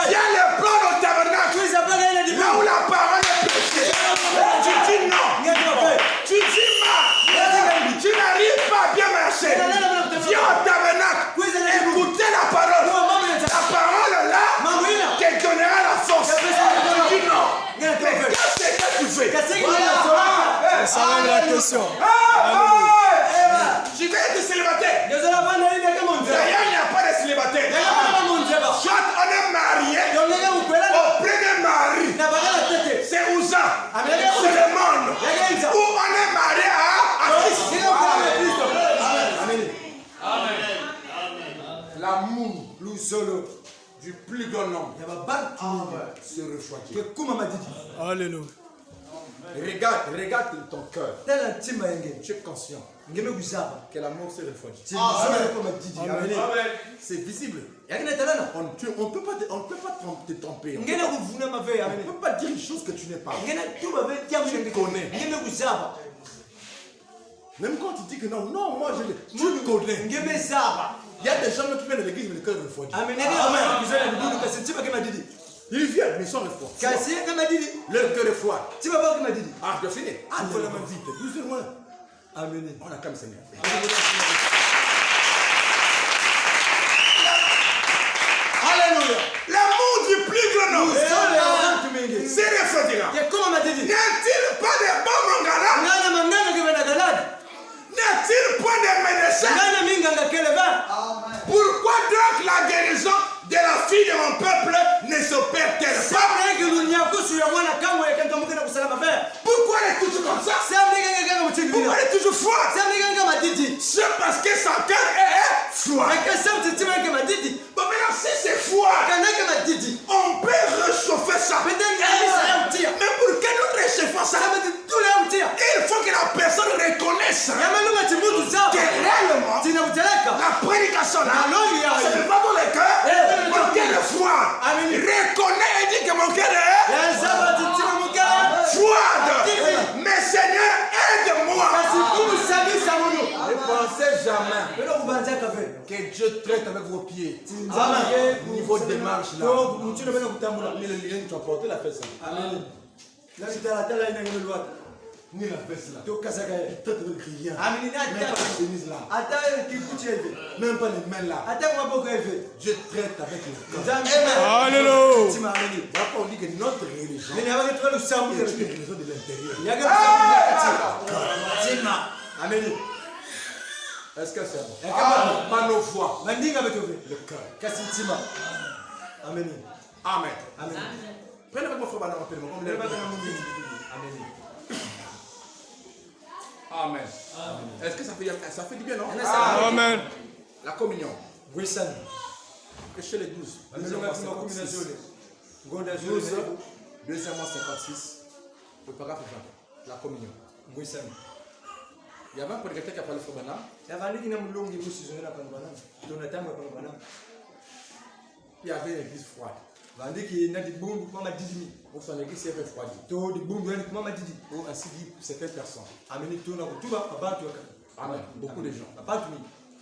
Viens le plan au tabernacle. Là où la parole est prêchée. Tu dis non. Tu dis mal. Tu n'arrives pas à bien marcher. Viens au tabernacle. Écoutez la parole. La parole là te donnera la force. Tu dis non. Mais qu'est-ce que tu fais? Ça va la question. Tu veux être célibataire. D'ailleurs, il n'y a pas de célibataire. Soit on est marié auprès d'un mari. C'est Ouza. C'est le monde. Ou on est marié à Christ. Amen. L'amour du plus grand nombre se refroidit. Alléluia. Regarde ton cœur. Tu es conscient que l'amour se refroidit. C'est visible. On ne peut pas te tromper. On ne peut pas dire une chose que tu n'es pas. Tu connais. Même quand tu dis que non, moi je tu connais. Il y a des gens qui viennent de l'église mais le cœur refroidit. Ils viennent mais ils sont refroidis. Le cœur est froid. Ah, je finis. Ah, il faut la main vite. Doucement. Amen. On a comme Seigneur. Alléluia. L'amour du plus grand nombre. C'est refroidira. N'est-il pas des bons mangalas? N'est-il pas des médecins? Pourquoi donc la guérison de la fille de mon peuple ne s'opère-t-elle pas? Pourquoi elle est toujours comme ça? Pourquoi elle est toujours froide? C'est parce que son cœur est froid. Bon, maintenant, si c'est froid, on peut réchauffer ça. Mais pour que nous réchauffons ça, il faut que la personne reconnaisse que réellement la prédication là, ce n'est pas dans le cœur, mon cœur est froid. Reconnais et dis que mon cœur est froide. Mais Seigneur, aide-moi. Ne pensez jamais que Dieu traite avec vos pieds. Au niveau des marches là. Ni le lien tu as porté la fesse. Amen. Ni la fesse là. Peut-être rien. Même pas la chemise là. Même pas les mains là. Dieu traite avec le cœur. Alléluia. Voilà on dit que notre religion est une religion de l'intérieur. Amen. Est-ce que c'est bon? Pas nos voix. Le cœur. Amen. Amen. Prenez avec mon frère Bana. Amen. Amen. Est-ce que ça fait du bien, non? Amen. La communion. Chez les 12. 2 56. Le paragraphe 20. La communion. Il y avait un prédicateur qui a parlé sur Bana. Il y avait une église froide. Pour son église s'est refroidie. Pour ainsi dire certaines personnes. Amen. Beaucoup de gens.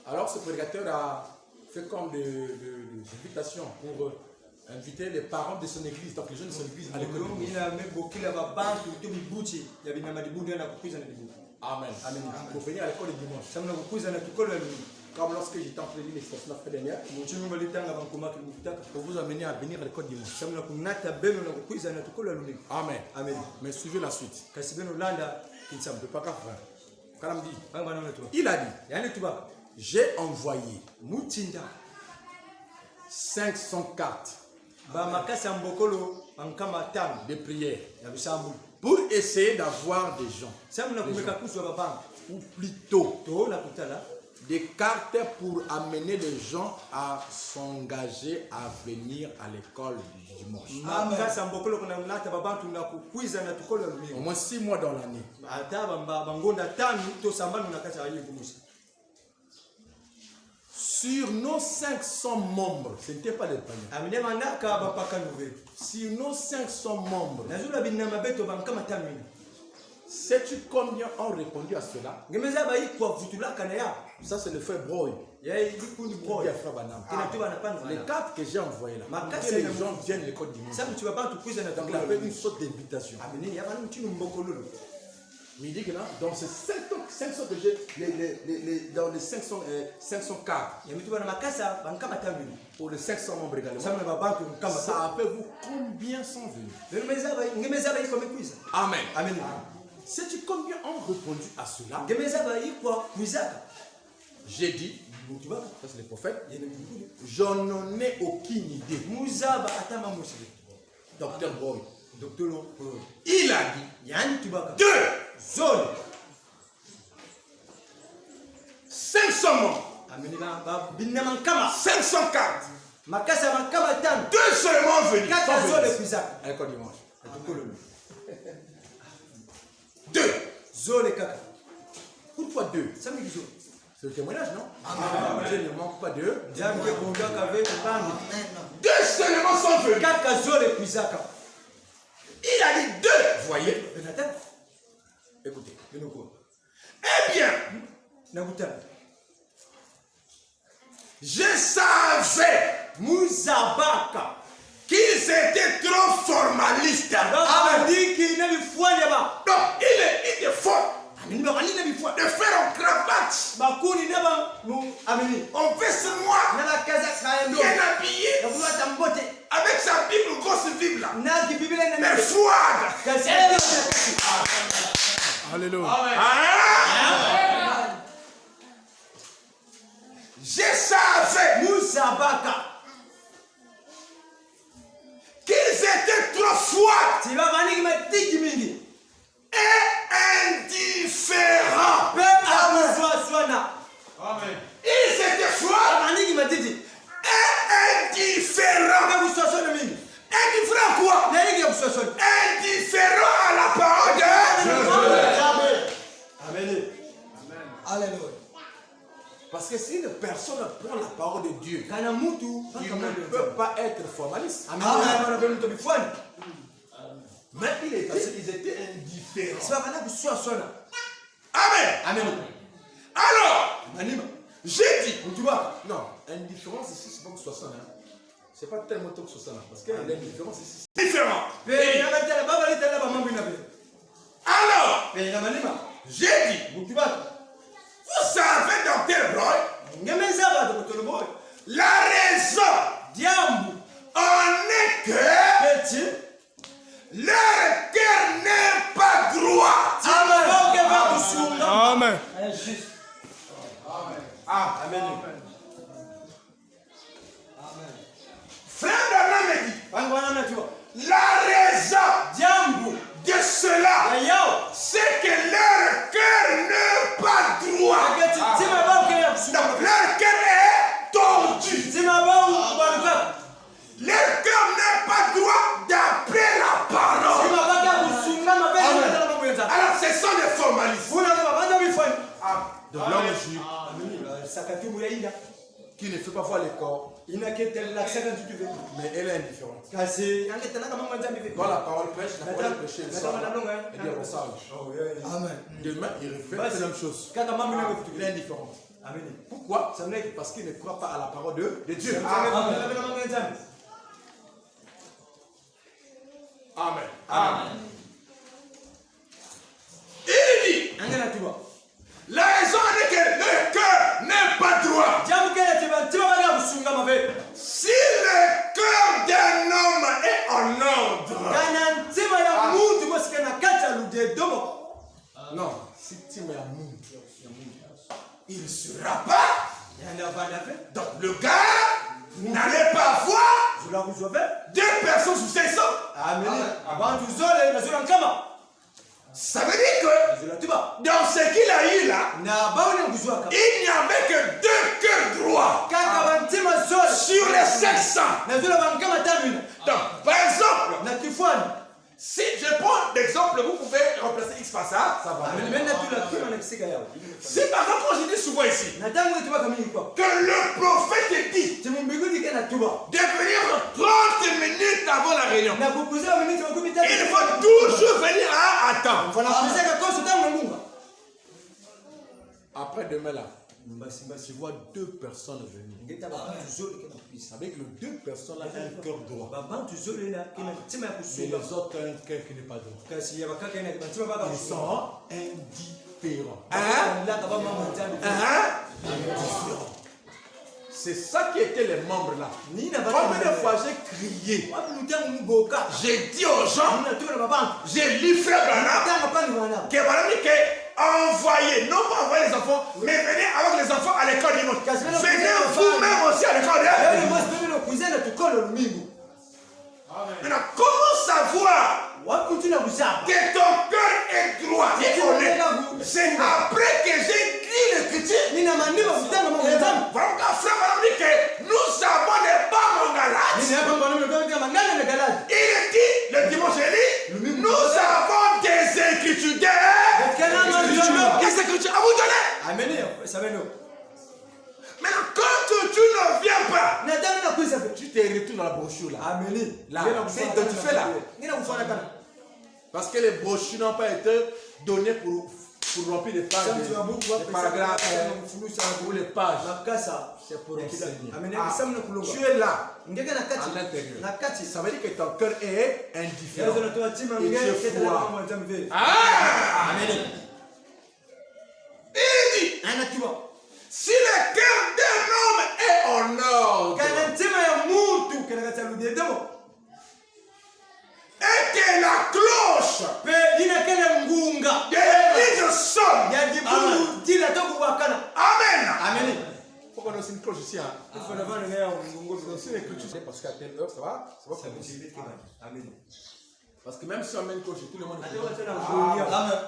Alors ce prédicateur a fait comme des invitations pour inviter les parents de son église, donc les jeunes de son église à l'école. Amen. Pour venir à l'école le dimanche. Comme lorsque j'étais en prédication les stations la fois dernière, pour vous amener à venir à l'école dimanche. Amen. Mais suivez la suite. Je ne peux pas faire. Il a dit, j'ai envoyé 500 cartes de prière pour essayer d'avoir des gens. Ou plutôt des cartes pour amener les gens à s'engager à venir à l'école du dimanche. Au moins 6 mois dans l'année. Sur nos 500 membres, ce n'était pas des païens. Sur nos 500 membres, sais-tu combien ont répondu à cela? Ça, c'est le frère Broy. Les cartes que j'ai envoyées là, les gens viennent à l'école dimanche. Donc, il a fait une sorte d'invitation. Mais il dit que là, dans ces 500 que j'ai, dans les 500 cartes, pour les 500 membres également, ça a fait vous combien sont venus? Amen. Amen. Sais-tu combien ont répondu à cela? J'ai dit, ça c'est le prophète, je n'en ai aucune idée. Docteur Boy, il a dit 2 zones, 500 membres, 500 cartes, 2 seulement venus. À l'école dimanche. 2 zones. Pourquoi 2? C'est le témoignage, non? Dieu ne manque pas de 2 seulement sont venus. Il a dit 2. Voyez. Écoutez. Eh bien, je savais qu'ils étaient trop formalistes. Donc, il est fort de faire en cravate. On fait ce mois bien habillé avec sa Bible, grosse Bible là. Mais froide. Alléluia. Je savais qu'ils étaient trop froids et indifférents. Amen. Ils étaient froids et indifférents. Indifférents quoi? Indifférents à la parole de Dieu. Amen. Alléluia. Parce que si une personne prend la parole de Dieu, il ne peut pas être formaliste. Mais ils étaient indifférents. Amen. Amen. Alors, j'ai dit, non, indifférence ici, c'est pas que 60. Hein. C'est pas tellement tôt que 60. Parce que l'indifférence ici, c'est différent. Alors, j'ai dit, vous savez, docteur Broy, la raison en est que leur cœur n'est pas droit. Amen. Amen. Frère Branham me dit, la raison de cela, c'est que leur cœur n'est pas droit. Donc leur cœur est tordu. Leur cœur n'est pas droit d'après la parole. Alors ce sont des formalistes. Donc l'homme juif qui ne fait pas voir les corps, mais elle est indifférente. Quand la parole prêche, la parole prêche le soir, et dire au sage. Amen. Demain, il refait la même chose. Il est indifférent. Pourquoi? Parce qu'il ne croit pas à la parole de Dieu. Amen. Amen. Il dit, la raison est que le cœur n'est pas droit. Si le cœur d'un homme est en ordre, non, si tu mets un monde, il ne sera pas. Donc le gars n'allez pas voir Je la recevais. 2 personnes sur 500. Amen. Avant tout seul, na zona nkama. Ça veut dire que Je la tuba. dans ce qu'il a eu là, Na baona nguzwaka. il n'y avait que 2 cœurs droits Kaka bantima zole. sur les 500. Na zona bankama tamina. Donc, par exemple, Na kifwani. si je prends l'exemple, vous pouvez remplacer X par ça, ça va. Amen. Mena tu la kima na kisika yao. Si par exemple, quand je dis souvent ici, Na tangu tuba kama kwa. que le prophète dit Timumbigudi kana tuba. de venir 30 minutes avant la réunion, Na kukuza minute makumi tatu. il faut toujours venir à temps. Mfana kusaka kosa tamu munga. Après demain là, je vois 2 personnes venir. Ngeta ba tuzole kana pisa. Avec les 2 personnes là, un cœur droit. Baba tuzole la kina tima Mais kusuba. les autres, un cœur qui n'est pas droit. Kasi ya bakaka ina kibantima baka Ils sont indifférents. La kaba mama tani. Indifférents. C'est ça qui étaient les membres là. Nina Combien baka. de fois j'ai crié, Wapi lutamu mboka. j'ai dit aux gens, Nina tu na baba. j'ai lu frère Branham, Tanga pani wana. que Branham dit que envoyez, non pas envoyer les enfants, mais venez avec les enfants à l'école dimanche. Venez vous-même aussi à l'école Yale dimanche. mos bebe no kuizana tukolo lumingu. Maintenant, comment savoir Wapi tuna kusaba. que ton cœur est droit et honnête? C'est après que j'ai écrit l'écriture. Nina manima kutanga mama nzamu. Voilà pourquoi frère Branham dit que nous avons des pommes en Galate. Nina hapa mbona mnataka mangana na galadi. Il dit, le dimanche, il dit, nous avons des écritures. Des écritures à vous donner. Ameni sabeno. Maintenant, quand tu ne viens pas, Na tanga na kuisa fe. tu te retournes dans la brochure là. Ameni. Là, c'est identifié là. Nina kufana kana. Parce que les brochures n'ont pas été données pour remplir les pages, les paragraphes, ou les pages. Makasa. C'est pour enseigner. Ameni Ah, bisamu na kulunga. tu es là, Ngeke na kati. à l'intérieur. Na kati. Ça veut dire que ton cœur est indifférent. Yazo na toa tima Et ngeke tu es kete na froid. mama nzamu ve. Ah! Ameni. Il dit, Ana tuba. si le cœur d'un homme est en ordre, Kana ntima ya muntu kana kati ya ludedemo. et que la cloche Pe ina kele ngunga. de l'église sonne, Ya jibu tila toku wakana. amen. Ameni. Il faut qu'on ait aussi une cloche ici. Hein. Il faut avoir le meilleur ngungo. C'est aussi l'écriture, c'est parce qu'à telle heure, ça va commencer. Amen. Parce que même si on met une cloche, tout le monde Ate écoute. watu na kulia. Amen.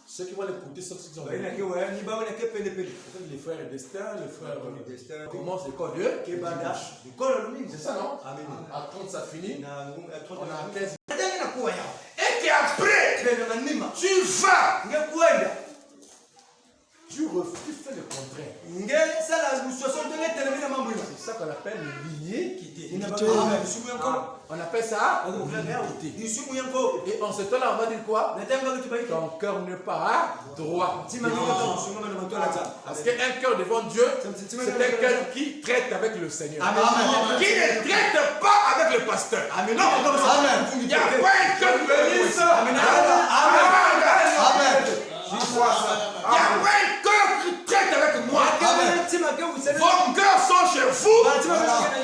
Ceux qui vont l'écouter, ceux qui sont Baina venus. ke wa ni baona ke pele pele. Les frères Destin, les frères Destin. commencent l'école de Ke banda. Dikolo lumingi. C'est ça, non? Amen. À 30, ça finit. Na ngunga On a 15. Atanga na kuwa yao. Et qu'après, Pele na nima. tu vas, Ngekuenda. tu refuses, tu fais le contraire. Nge sala lusoso tenge telemina mambo ina. C'est ça qu'on appelle le ligné quitté. Ina ba ba sumu yanko. On appelle ça Ako kufanya quitté. Isumu yanko. Et en ce temps-là, on va dire quoi? Na tanga kitu baiki. Ton cœur n'est pas droit. Tima ngi ka sumu na matola ta. Parce qu'un cœur devant Dieu, c'est un cœur qui traite avec le Seigneur. Amen. Qui ne traite pas avec le pasteur. Amen. Non, non, ça. Amen. Il n'y a pas un cœur de l'église. Amen. Amen. Il n'y a pas un cœur qui traite avec moi. Tima ke usele. Vos cœurs sont chez vous. Tima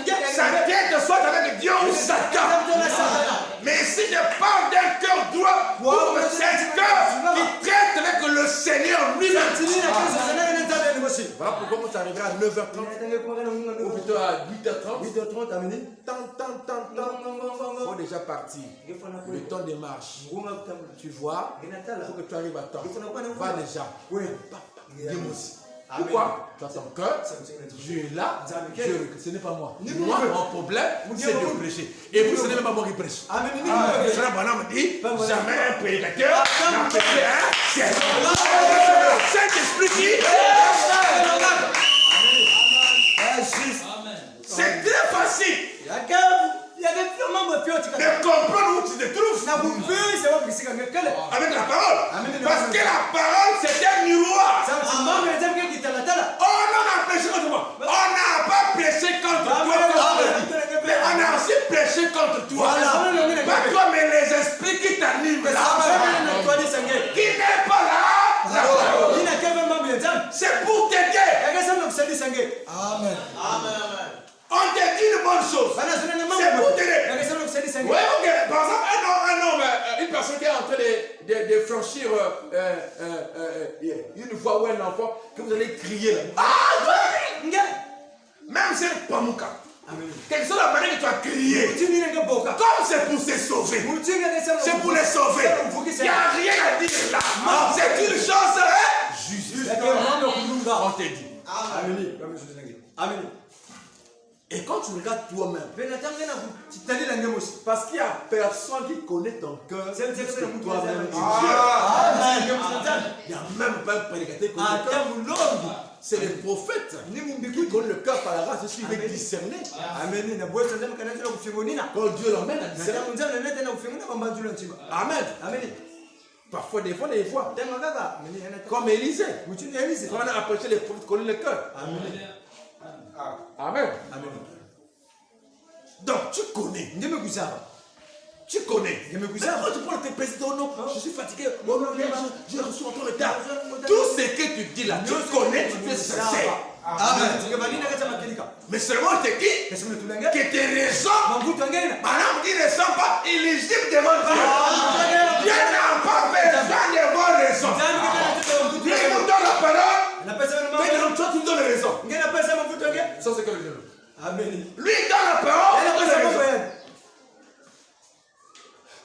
ke Sa tête soit avec Dieu ou Satan. Mais si je parle d'un cœur droit, c'est un cœur qui traite avec le Seigneur lui-même. Voilà pourquoi vous arriverez à 9h30 ou plutôt à 8h30. Il faut déjà partir. Le temps de marche. Tu vois, il faut que tu arrives à temps. Va déjà. Dis-moi aussi. Pourquoi? Tu as ton cœur, Dieu est là, ce n'est pas moi. Moi, mon problème, c'est de prêcher. Et puis, ce n'est même pas moi qui prêche. Frère Branham dit, jamais un prédicateur n'a prêché un ciel. Saint-Esprit dit, c'est très facile de comprendre où tu te trouves avec la parole. Parce que la parole, c'est un miroir. On en a prêché contre moi. On n'a pas prêché contre toi. Mais on a aussi prêché contre toi. Pas toi, mais les esprits qui t'animent là. Qui n'est pas là. C'est pour t'aider. Amen. On te dit une bonne chose. C'est pour t'aider. Oui, ok. Par exemple, un homme, une personne qui est en train de franchir une voie ou un enfant, que vous allez crier là. Ah, oui. Même si c'est pas mon cas. Quelle que soit la manière que tu as crié, comme c'est pour se sauver, c'est pour les sauver. Il n'y a rien à dire là. C'est une chose juste. On te dit. Amen. Et quand tu regardes toi-même, parce qu'il n'y a personne qui connaît ton cœur, c'est toi-même. Il n'y a même pas un prédicateur qui connaît ton cœur. C'est les prophètes qui connaissent le cœur par la grâce, ceux qui veulent discerner. Quand Dieu l'emmène à discerner. Amen. Parfois, des fois, comme Élisée. Quand on a approché les prophètes, connaît le cœur. Amen. Donc, tu connais. Tu connais. Mais quand tu prends tes présidents, non, je suis fatigué. Je reçois encore le retard. Tout ce que tu dis là, tu connais, tu fais sincère. Mais seulement te dit que tes raisons, madame qui ne sont pas éligibles devant Dieu. Dieu n'a pas besoin de vos raisons. Dieu nous donne la parole. Toi, tu me donnes les raisons. Ça, c'est que le Dieu. Lui donne la parole.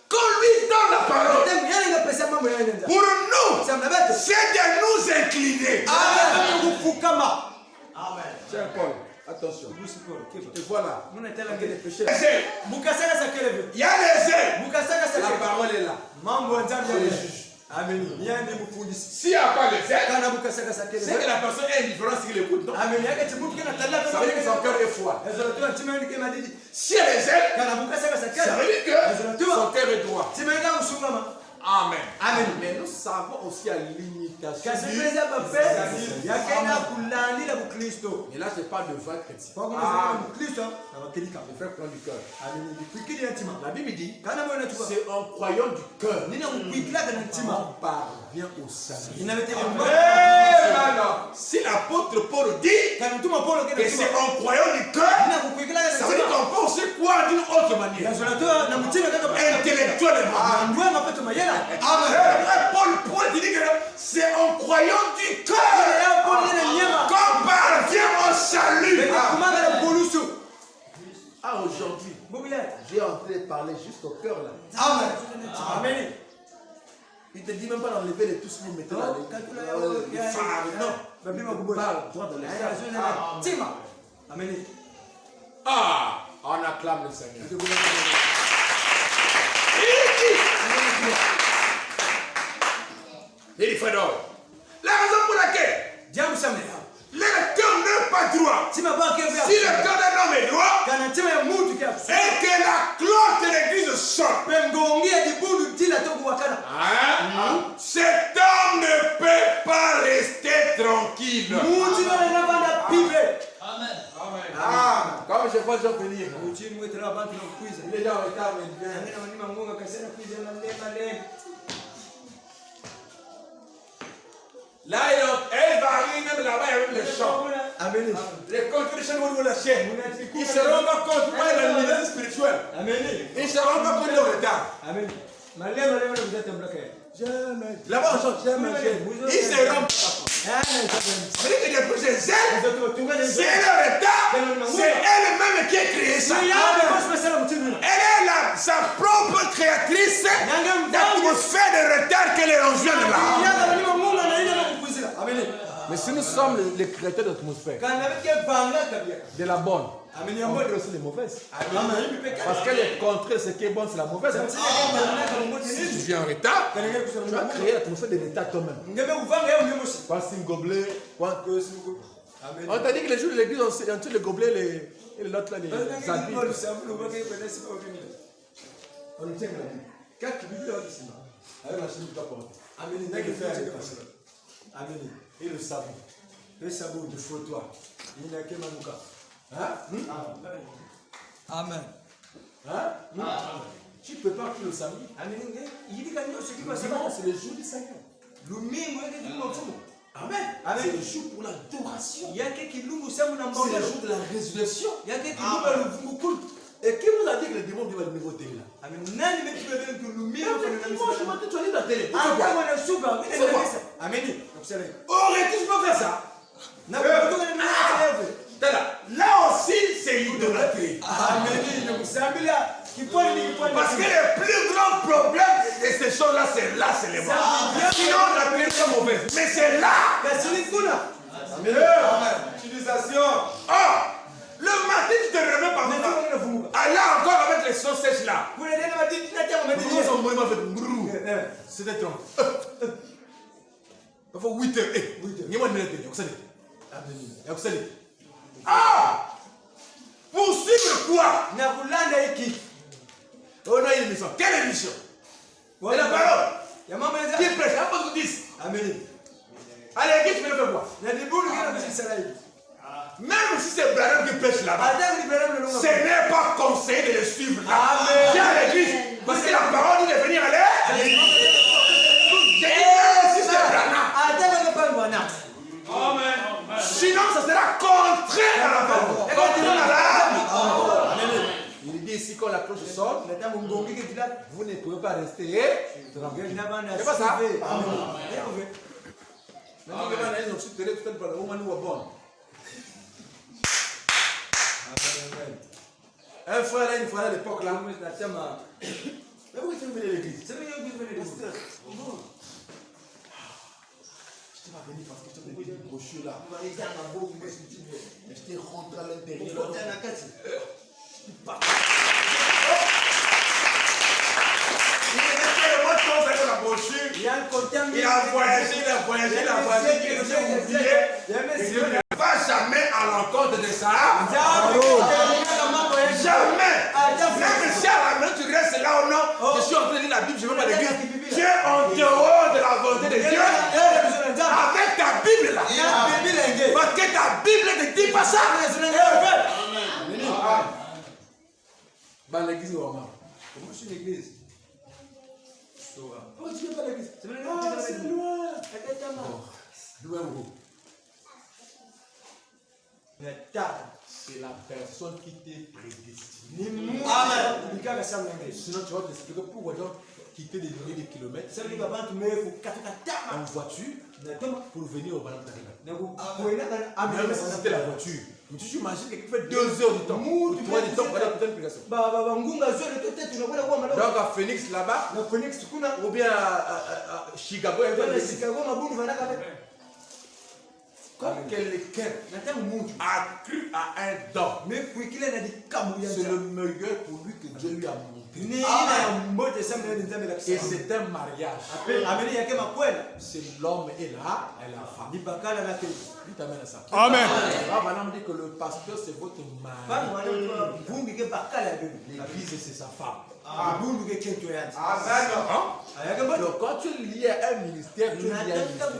Quand lui donne la parole, pour nous, c'est de nous incliner. Amen. Tiens, Paul, attention. Tu vois là. Il y a les ailes. La parole est là. C'est le juge. S'il n'y a pas les ailes, c'est que la personne est indifférente s'il écoute. Ça veut dire que son cœur est froid. Si elle est ailes, ça veut dire que son cœur est droit. Amen. Mais nous savons aussi à l'imitation. Et là, je parle de vrai chrétien. Je fais prendre du cœur. La Bible dit c'est en croyant du cœur on parvient au salut. Si l'apôtre Paul dit que c'est en croyant du cœur, ça veut dire qu'on peut aussi croire d'une autre manière. Intellectuellement. Paul dit que c'est en croyant du cœur qu'on parvient au salut. Aujourd'hui, j'ai envie de parler juste au cœur là. Amen. Il te dit même pas d'enlever les tous vous mettez là. Les phares, non. Il parle droit dans les phares. Amen. Ah, on acclame le Seigneur. Il dit, frère d'or, la raison pour laquelle le cœur n'est pas droit. Si le cœur d'un homme est droit, et que la cloche de l'église sorte, cet homme ne peut pas rester tranquille. Amen. Comme je vois Jean venir, il est déjà en retard, mais il vient. Là, elle va arriver même là-bas avec les chants. Amen. Les contributions vont la chaîne. Ils ne se rendent pas compte de la lumière spirituelle. Ils ne se rendent pas compte de leur retard. Amen. Là-bas, on chante jamais. Ils se rendent pas. C'est que les projets zèles, c'est le retard, c'est elle-même qui a créé ça. Elle est sa propre créatrice d'atmosphère de retard qu'elle est rejoint de là. Mais si nous sommes les créateurs d'atmosphère, de la bonne, on crée aussi les mauvaises. Parce qu'elle est contre ce qui est bon, c'est la mauvaise. Si tu viens en retard, tu vas créer l'atmosphère de retard toi-même. Pas un gobelet. On t'a dit que les jours de l'église, on tire les gobelets et les autres là, les habits. On le tient la vie. Quand tu vis avec la chaîne du porte. Amen. Et le savon. Le savon du frottoir. Il n'y a que Manouka. Hein? Amen. Hein? Tu ne peux pas plus le samedi. Amen. C'est le jour du Seigneur. Amen. C'est le jour pour l'adoration. C'est le jour de la résurrection. Et qui vous a dit que le démon va le voter là? Amen. Aurais-tu pas faire ça? Là aussi, c'est l'idolâtrie. Amen. Parce que le plus grand problème de ces choses-là, c'est là, c'est les morts. Sinon, la clé est mauvaise. Mais c'est là. Amen. Utilisation. Oh, le matin, tu te remets par exemple. Allez encore avec les sauces sèches là. C'était 30. Il faut 8 heures. Ah! Pour suivre quoi? On a une émission. Quelle émission? C'est la parole. Qui prêche? Un peu de 10. Amen. Allez, qui tu veux faire quoi? Même si c'est Branham qui prêche là-bas, ce n'est pas conseillé de le suivre là. Viens à l'église. Parce que la parole dit de venir aller. J'ai dit même si c'est Branham. Sinon, ça sera contraire à la parole. Contraire à la. Il dit ici quand la cloche sonne, vous ne pouvez pas rester. C'est pas ça. Un frère là, une fois à l'époque là, mais pourquoi tu veux venir à l'église? Je t'ai pas venu parce que tu as mis une brochure là. Je t'ai rentré à l'intérieur. Il a voyagé, il ne va jamais à l'encontre de ça. Jamais. Même si à la main tu restes là ou non, je suis en train de lire la Bible, je ne veux pas l'église. Tu es en dehors de la volonté de Dieu. Avec ta Bible là. Parce que ta Bible ne dit pas ça. Dans l'église ou comment? Comment je suis l'église? Oh, tu viens pas à l'église? C'est loin. Loin où? C'est la personne qui t'est prédestinée. Sinon, tu vas t'expliquer pourquoi donc quitter des milliers de kilomètres en voiture pour venir au Balam Tarina. Même si c'était la voiture. Mais tu imagines quelqu'un fait 2 heures de temps. Ou 3 heures de temps pour aller à une application. Donc à Phoenix là-bas, ou bien à Chicago, comme quelqu'un a cru à un don, c'est le meilleur pour lui que Dieu lui a montré. Et c'est un mariage. C'est l'homme et la femme. Lui t'amène à ça. Amen. Madame dit que le pasteur c'est votre mari. L'église c'est sa femme. Amen. Donc quand tu es lié à un ministère, tu es lié à un ministère.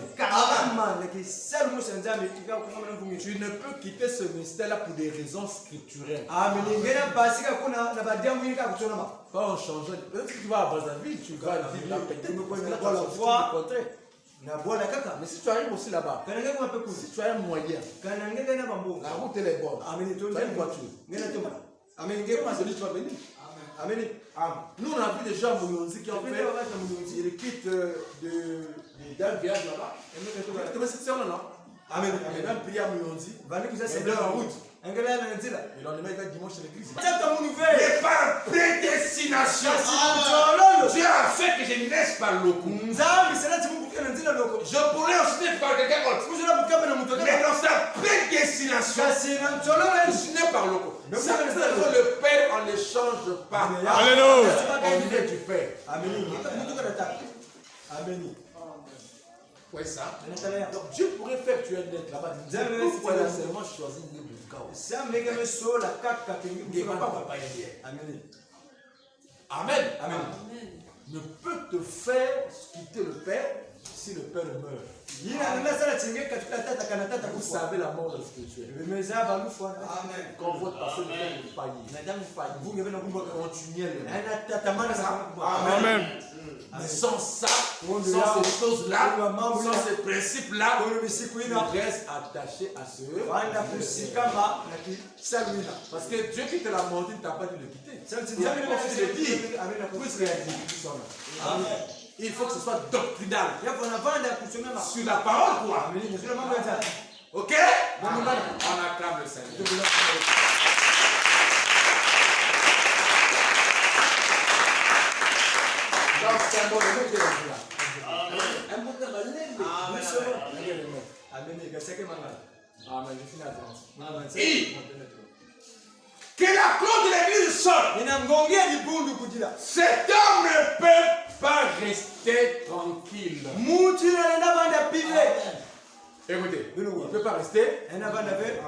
Tu ne peux quitter ce ministère-là pour des raisons scripturelles. Pas en changeant. Même si tu vas à Brazzaville, tu vas vivre la paix. Mais si tu arrives aussi là-bas, si tu as un moyen, la route elle est bonne. Tu as une voiture. Celui tu vas venir. Nous on a vu des gens à Mouyonzi qui ont fait. Ils quittent d'un village là-bas. Tu vois cette sœur là? Il va prier à Mouyonzi. Il est en route. Et le lendemain, il va dimanche à l'église. Et par prédestination, Dieu a fait que je naisse par le coup. Je pourrais aussi naître par quelqu'un d'autre. Mais dans sa prédestination, je suis né par le coup. Ça veut dire que le Père, on ne change pas. Alléluia. On vient du Père. Amen. Oui, ça. Donc Dieu pourrait faire que tu aies d'être là-bas. Pourquoi il a seulement choisi de Amen. Amen. Ne peut te faire quitter le Père si le Père meurt. Vous savez la mort spirituelle. Quand votre pasteur ne fait faillir, vous continuez. Amen. Sans ça, sans ces choses-là, sans ces principes-là, tu restes attaché à ce. Parce que Dieu qui te l'a montré, ne t'a pas dit de le quitter. Il faut que ce soit doctrinal. Sur la parole, quoi. Ok? On acclame le Seigneur. symbole. Mettez-le là. Un peu de malin. Amen. Kaseke mangala. Amen. Je finis à 30. Amen. Que la cloche de l'église sonne. Ninamgongea libundu kujila. Cet homme ne peut Pas rester tranquille. Mutu anaenda banda pive. Écoutez, il Bino ne wa. peut pas rester. Anaenda banda ve.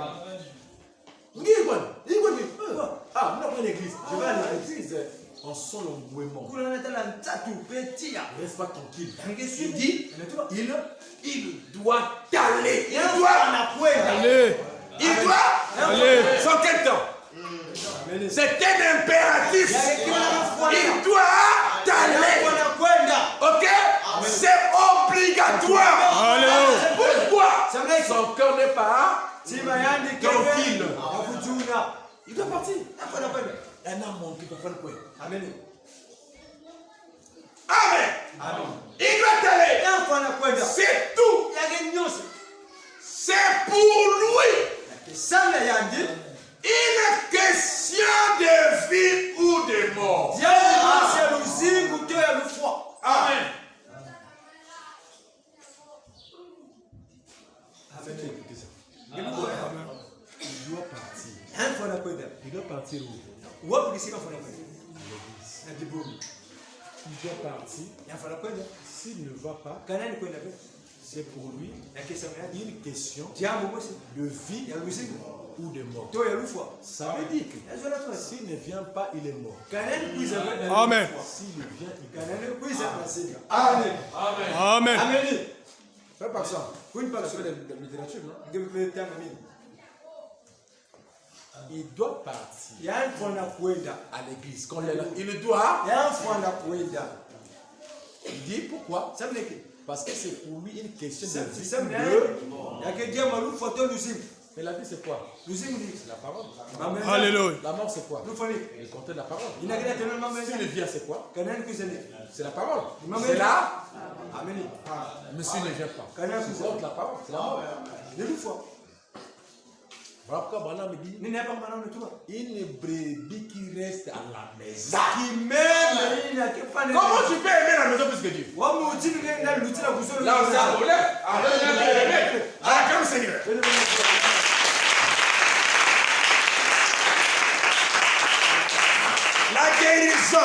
Ah, nous avons l'église. Je vais à l'église. On sent l'engouement. Kuna natala ntatu petia. Il ne reste pas tranquille. Angesu Il dit, Anatoa. il doit aller. Il Yafa doit. anakwenda. Allez, Il doit. allez. Sans quel temps? C'est un impératif. Il doit aller. Ok? C'est obligatoire. Allez. Pourquoi? Son cœur n'est pas tranquille. Akujuna. Il doit partir. Afana kwenda. Un homme qui peut faire quoi? Amen. Amen. Amen. Il doit aller. Afana kwenda. C'est tout. Yage nyose. C'est pour lui. Sana yandi. Une question de vie ou de mort. Diani basi luzingu to ya lufwa. Amen. Amen. Écoutez ça. Il doit partir. Afana kwenda. Il doit partir où? Wapi kisika afana kwenda? Na dibumi. Il doit partir. Afana kwenda. S'il ne va pas, Kanani kwenda pe? c'est pour lui une question Jambo bosi. de vie Ya luzingu. ou de mort. To ya lufwa. Ça veut dire que Ezola to. s'il ne vient pas, il est mort. Kanani kuiza kwenda. Amen. S'il vient, il gagne. Kanani kuiza na singa. Amen. Amen. Amen. Fais pas ça. Kuni pa Ça fait de la littérature, non? ngebe tanga mimi. Il doit partir Yanfana kwenda. à l'église. Quand il est là, il doit. Yanfana kwenda. Il dit pourquoi? Samneke. Parce que c'est pour lui une question de vie. Samne. ou de- Yake dia malu foto luzingu. Mais la vie, c'est quoi? Luzingu ni. C'est la parole. Amen. Alléluia. La mort, c'est quoi? Lufani. Le contenu de la parole. Inagenda tena mama. S'il vient, c'est quoi? Kanani kuiza ni. C'est la parole. Maman. C'est là. Amen. Mais s'il ne vient pas, Kanani c'est kuiza. la parole. C'est la mort. Ni lufwa. Voilà pourquoi Branham me dit Nini hapa mwana unatuma? une brebis qui reste à la maison. Kimeme nini akifanya? Comment tu peux aimer la maison plus que Dieu? Wamu utini ngenda lutila kusoro. Là où ça roule. À la comme Seigneur. La guérison,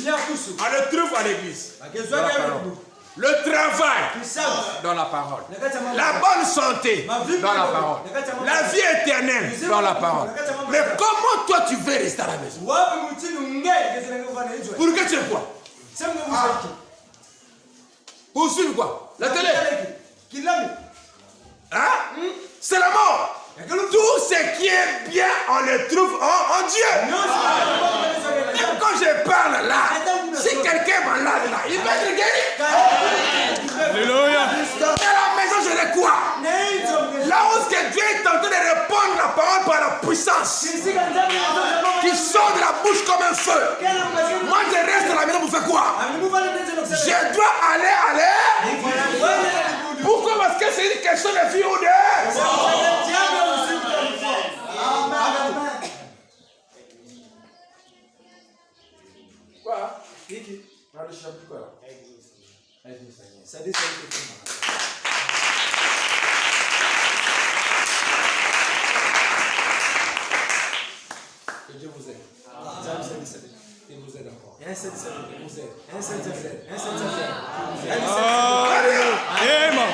Nyakusu. on le trouve à l'église. Akezwa ya mtu. Le travail, Kisabu. Dans la parole. Nakata mama. la bonne santé, Dans la parole. la vie éternelle, Dans la parole. mais comment toi tu veux rester à la maison? Wapi mutini ngeke kezena ngofana hizo. Pour que tu aies quoi? Sema ngofaki. Pour suivre quoi? La télé. Kilami. Hein? C'est la mort. Tout ce qui est bien, on le trouve en Dieu. Même quand je parle là, si quelqu'un est malade là, il va être guéri. Alléluia. Dans la maison, je l'ai quoi? Là où ce que Dieu est en train de répondre la parole par la puissance qui sort de la bouche comme un feu. Moi, je reste à la maison pour faire quoi? Je dois aller. Pourquoi? Parce que c'est une question de vie ou de... Quoi? Dans le chapitre quoi là? Ça descend. Que Dieu vous aide. Il vous aide encore. Un seul seul. Il vous aide. Un seul seul. Un seul seul. Amen.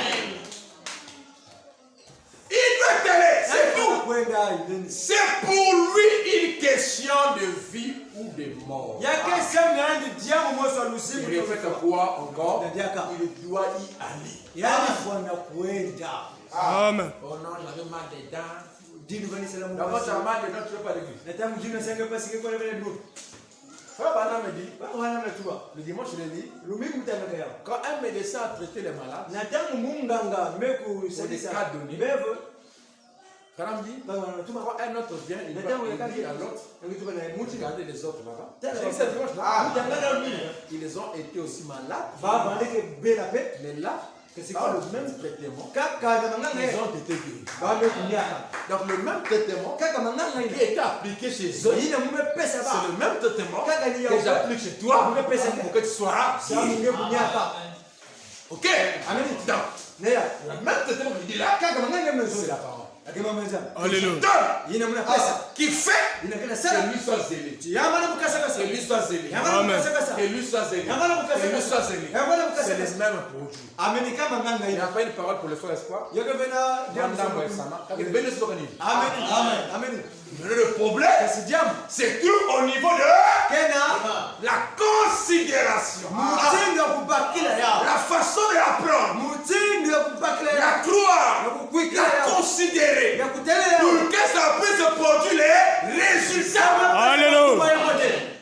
Il doit aller, c'est tout. Kwenda ideni. C'est pour lui une Question de vie ou de mort. Yake sema yandi diamu moso lusiku. Il répète quoi encore? Diaka. Il doit y aller. Yani fwana kwenda. Amen. Oh non, j'avais mal des dents. Dini vani salamu. D'abord, tu as mal des dents, tu ne veux pas l'église. Natamu jina sanga pasi kwa vile ndio. Frère Branham me dit, Wana natuba. le dimanche je l'ai dit, Lumingu mtanga yao. quand un médecin a traité les malades, Natamu munganga meku sadisa. cas donné. Beve. Branham dit, Baba natuma. quand un autre vient, il Natamu va yakaki dire à l'autre, ngituba na muti. regardez les autres là-bas. Tala C'est ce dimanche là. Mutanga na mimi. Ils ont été aussi malades, Baba ndeke bela pe. mais là, Par le même traitement, Kaka na manganga ils ye. ont été guéris. Ba me kunyaka. Donc le même traitement Kaka manganga qui ye. a été appliqué chez eux, Ina mume pesa c'est ba. le même traitement Kaka ni ya. que j'applique chez toi pour que tu sois Sa guéri. munge kunyaka. Ok? Amen. Donc, Neya. le même traitement qu'il dit là, Kaka manganga me c'est zo. la parole. Akema menza. Alléluia. Donne Ina muna pesa. qui fait Ina kana que sala. lui soit zélé. Yama na bukasa kasa. Que lui soit zélé. Yama na bukasa kasa. Que lui soit zélé. Yama na bukasa Que lui kasa. soit zélé. Yama na bukasa C'est les kasa. mêmes produits. Amen kama manganga Il n'y ye. a pas une parole pour le frère espoir. Yoga vena Yanda Moesama. Amen. Il bénit ce qu'on dit. Amen. Amen. Mais le problème, Kasi diam. c'est tout au niveau de Kena. la considération. Mutindo kubakila ya. La façon de la prendre, Mutindo kubakila ya. la croire, Kukwikila la ya. considérer, Ya kutelela. pour que ça puisse produire les résultats. Alléluia.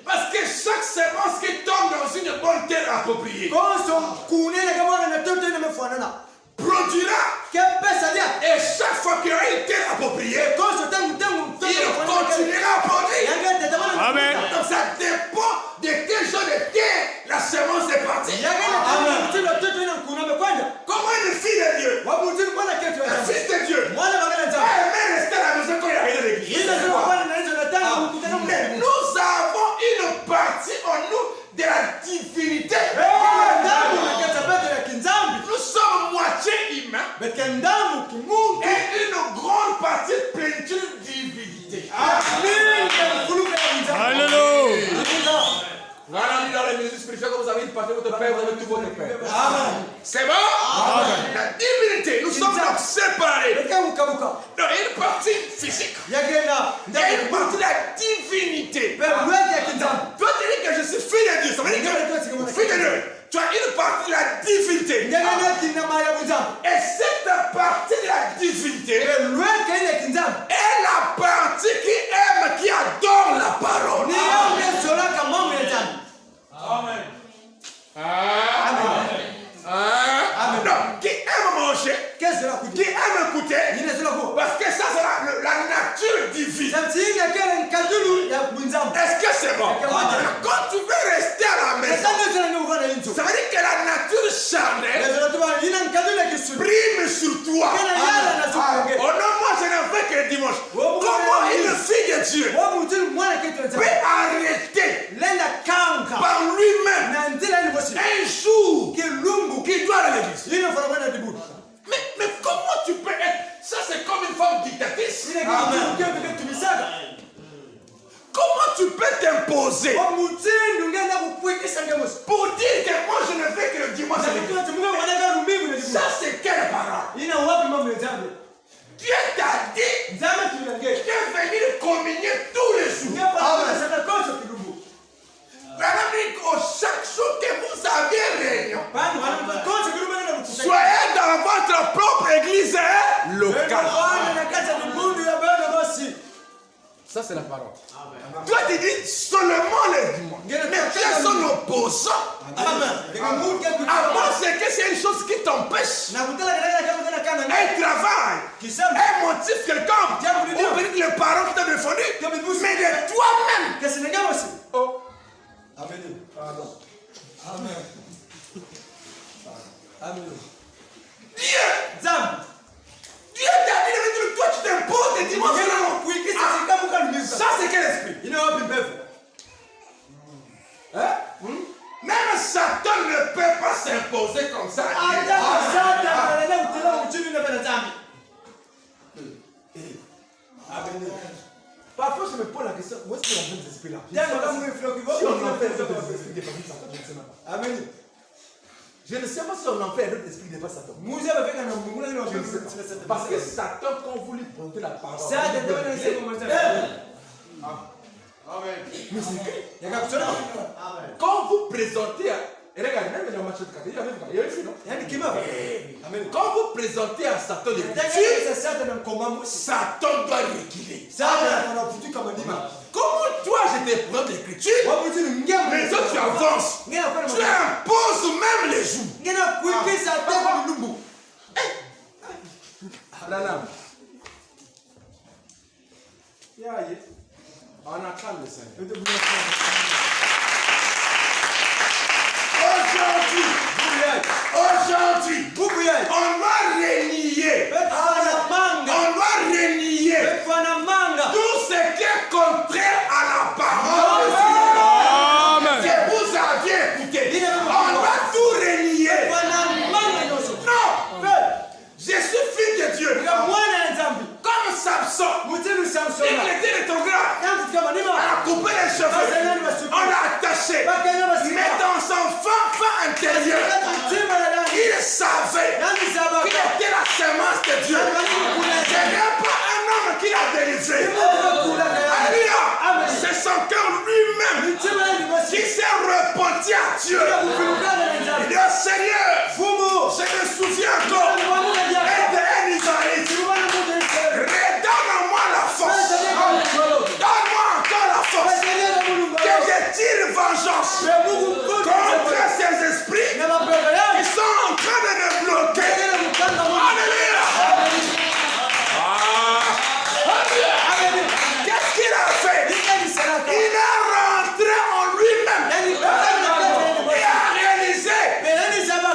Parce que chaque semence qui tombe dans une bonne terre appropriée Koso kunene kama na toto ina mefanana. produira. Kempesa dia. Et chaque fois qu'il y aura une terre appropriée, Koso tangu toto. il continuera à produire. Yanga tetamana. Amen. Donc ça dépend de quel genre de terre la semence est partie. Yanga na mutindo toto ina kuname kwanja. Comment une fille de Dieu, Wabutindo mwana ketu un ya. fils de Dieu, Mwana magana va nzamba. aimer rester à la maison quand il arrive à l'église. Ina zero bwana na hizo nataka kukutana Mais mwana. nous avons une partie en nous de la divinité. Ndamu nakata bete ya kinzambi. Nous sommes moitié humains Bete ndamu kimungu. et une grande partie plénitude de divinité. Amen. Kuluka ya kinzambi. Alléluia. Voilà, dans les musiques spirituelles, quand vous avez une partie de votre père, vous avez tout votre père. Amen. C'est bon? La divinité, nous sommes donc séparés. Bete mukabuka. Dans une partie physique Yagena. et une partie de la divinité. Lwete ya kinzambi. Toi, tu dis que je suis fille de Dieu. Ça veut dire que fille de Dieu. Tu as une partie de la divinité. Yagena kinama ya kinzambi. Et cette partie de la divinité Lwete ile kinzambi. est la partie qui aime, qui adore la parole. Ni yeye sola kama mambo ya jamii. Non, qui aime manger, Qu'est-ce la qui kuti? aime écouter, Yine sola ko. parce que ça c'est la nature divine. Samsinga kele nkatulu ya kunzambi. Est-ce que c'est bon? Quand tu veux rester à la maison, Sasa ndio ni uvana inzo. ça veut dire que la nature charnelle Ndio tuba yine nkatulu ya kisuri. prime sur toi. Kana yala na zukunge. Oh non, moi je n'en fais que dimanche. Comment une fille de Dieu Wabu mtulu mwana kitu peut nzambi. arrêter Lenda kanka. par lui-même Na ndila ni bosi. un jour Kilumbu. qui doit aller à l'église? Yine fara bwana dibu. Mais comment tu peux être? Ça c'est comme une femme dictatrice. Yine kitu kile tumisaga. Comment tu peux t'imposer Wabu mtulu ngenda kukwikisa ngemos. pour dire que moi je ne fais que le dimanche à l'église? Ça c'est quelle parole? Ina wapi mambo ya jambo? Dieu t'a dit Nzama tulange. de venir communier tous les jours. Ngapa sana kosa kilumbu. Chaque jour que vous avez réunion, Bani wana kosa kilumbu na kukusanya. soyez dans votre propre église locale. Bana na kaza mbundu ya bana basi. Ça c'est la parole. Toi tu dis seulement les dimanches. Mais quels sont nos opposants? Avant c'est que c'est une chose qui t'empêche. Un travail, un motif quelconque. Ou peut-être les parents qui t'ont défendu. Mais de toi-même. Oh. Amen. Pardon. Amen. Amen. Dieu. Zam. Dieu t'a dit de venir, toi tu t'imposes des dimanches. Ça c'est quel esprit? You know what people? Hein? Même Satan ne peut pas s'imposer comme ça. Parfois je me pose la question, où est-ce qu'il y a un esprit là? Si on en fait d'autres esprits dépassent Satan, je ne sais pas. Amen. Je ne sais pas si on en fait d'autres esprits dépassent Satan. Parce que Satan, quand vous lui présentez la parole, quand vous présentez, regardez, même dans le match de Katé, il y a une fille, non? Quand vous présentez à Satan l'écriture, Satan doit reculer. Comment toi je te présente l'écriture, mais toi tu avances, tu imposes même les jours. On acclame le Seigneur. Aujourd'hui, savait qu'il était la semence de Dieu. Ce n'est pas un homme qui l'a délivré. Alléluia. C'est son cœur lui-même qui s'est repenti à Dieu. Il dit au Seigneur, je me souviens encore, un Israélite, redonne-moi la force. Donne-moi encore la force. Que je tire vengeance contre ces esprits qui sont en train de me bloquer. Alléluia. Qu'est-ce qu'il a fait? Il est rentré en lui-même. Il a réalisé qu'il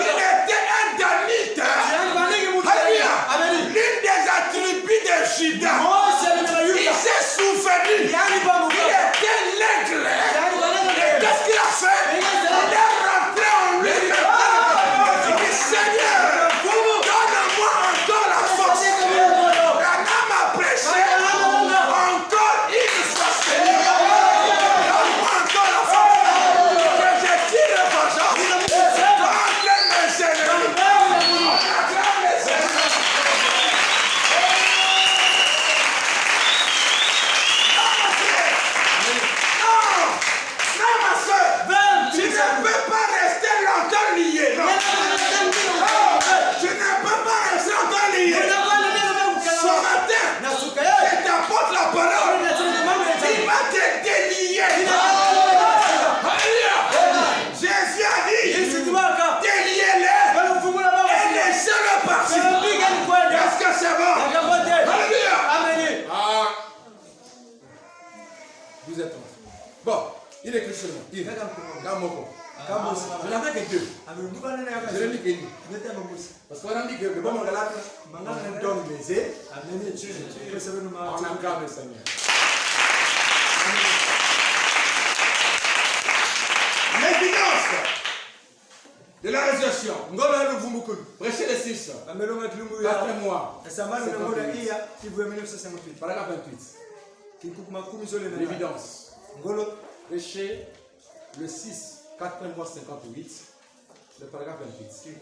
était un Danite. Alléluia. L'une des attributs de Judas. Il s'est souvenu. Il était l'aigle. Qu'est-ce qu'il a fait? Il est rentré en lui-même. Il dit, Seigneur, donne-moi encore la force. Rana m'a prêché encore une fois, Seigneur. Donne-moi encore la force. Que je tire vengeance contre mes ennemis. Non, ma soeur, tu ne peux pas rester longtemps lié. Non. Tu ne peux pas rester longtemps lié. Ce matin, je t'apporte la parole. Il va te délier. Alléluia. Jésus a dit, déliez-les et laissez-le partir. Est-ce que c'est bon? Alléluia. Vous êtes bon. Il est Christ seulement. Il est Kamoko. Je n'en fais que deux. Je ne dis que lui. Parce qu'on a dit que le bon on donne les ailes. On acclame le Seigneur. L'évidence de la résurrection. Prêchez les 6. 4 mois. Paragraphe 28. L'évidence. Prêchez le 6, 4 mois 58, le paragraphe 28.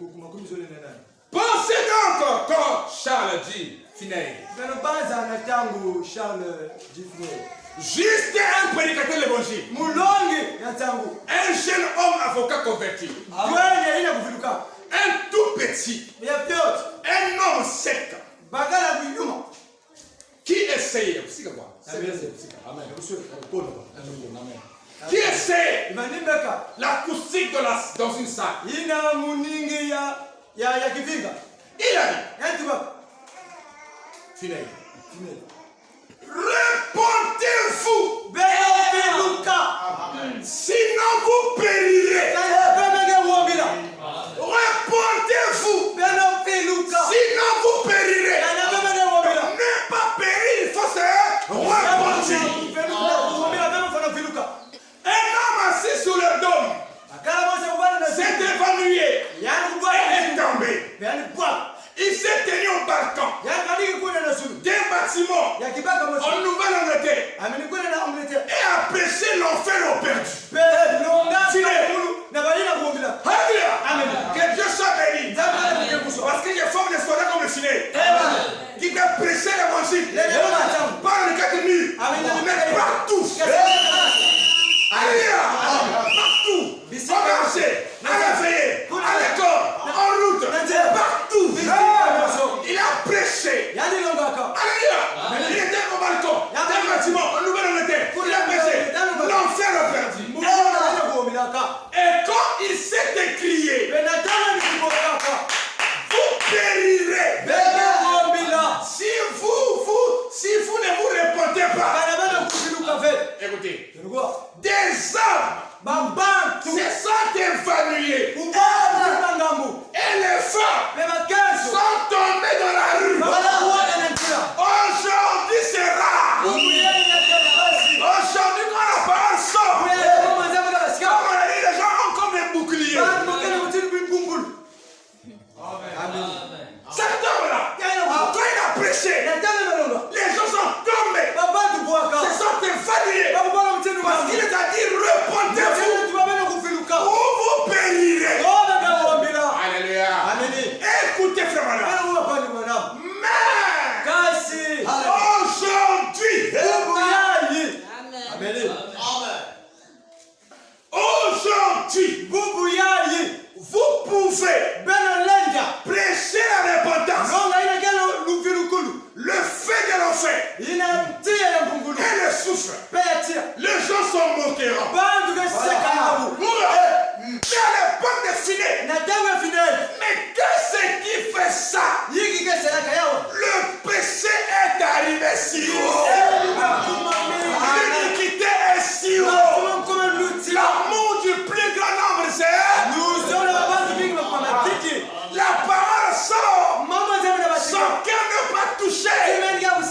Pensez donc, quand Charles dit, Fineille, juste un prédicateur de l'évangile, un jeune homme avocat converti, un tout petit, un homme sec, qui essaye, Amen. Qui essaie l'acoustique dans une salle? Il a dit, Fineille, répondez-vous, sinon vous périrez. Répondez-vous, sinon vous périrez. Ne pas périr, il faut se repentir. Un homme assis sur le dôme s'est évanoui et est tombé. Il s'est tenu au balcon d'un bâtiment en Nouvelle-Angleterre et a prêché l'enfer au perdu. Alléluia. Que Dieu soit béni. Parce que j'ai forme des soldats comme le Siné qui peuvent prêcher l'évangile par les 4 murs, mais partout. Alléluia. Partout. Au marché, à la veillée, à l'école, en route, partout. Il a prêché. Alléluia. Il était au balcon d'un bâtiment en Nouvelle-Angleterre. Il a prêché l'enfer au perdu. Et quand il s'est écrié, vous périrez. Si vous ne vous répondez pas. Écoutez, des hommes se sont évanouis. Et les femmes sont tombées dans la rue. Aujourd'hui c'est rare. Aujourd'hui quand la parole sort, comme on a dit, les gens ont comme des boucliers. Cet homme-là, quand il a prêché, les gens sont tombés. Se sont évanouis. Parce qu'il les a dit, répondez-vous ou vous périrez. Vous pouvez prêcher la repentance. Le fait de l'enfer et le souffle. Les gens sont moquerants. Mais à l'époque de Finet, mais qu'est-ce qui fait ça? Le péché est arrivé si haut. L'iniquité est si haut. L'amour du plus grand nombre, c'est la parole sort. Son cœur n'est pas touché.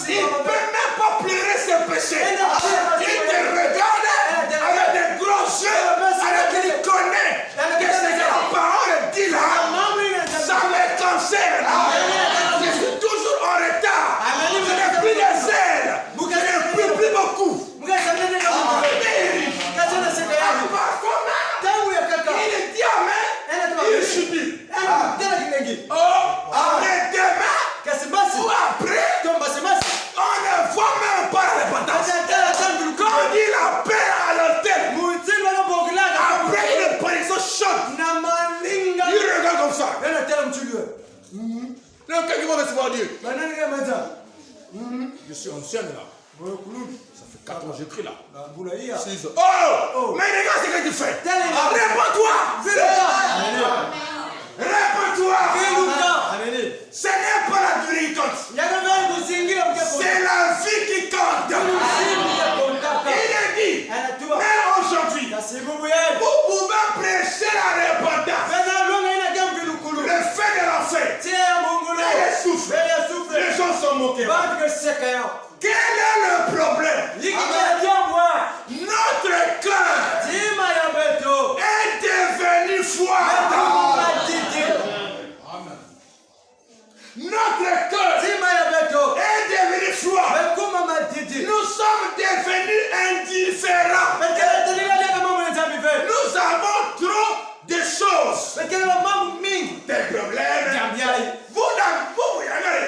Il ne peut même pas pleurer ses péchés. Il te regarde avec des gros yeux, alors qu'il connaît que ce que la parole dit là, ça me concerne. Je suis toujours en retard. Je n'ai plus des ailes. Je n'ai plus beaucoup. Il dit amen. Il subit. Oh, après demain, ou après, on ne voit même pas la repentance. Quand il appelle à l'antenne, après une apparition chaude, il regarde comme ça. Donc, quelqu'un va recevoir Dieu. Je suis ancien là. Ça fait 4 ans que j'écris là. Oh, mais regarde ce que tu fais. Réponds-toi. Réponds-toi. Ce n'est pas la durée qui compte. C'est la vie qui compte. Il est dit, mais aujourd'hui, vous pouvez prêcher la repentance. Le fait de l'enfer et le souffle. Les gens sont moqués. Quel est le problème? Notre cœur est devenu froid. Notre cœur est devenu froid. Nous sommes devenus indifférents. Nous avons trop de choses. Des problèmes. Vous, regardez.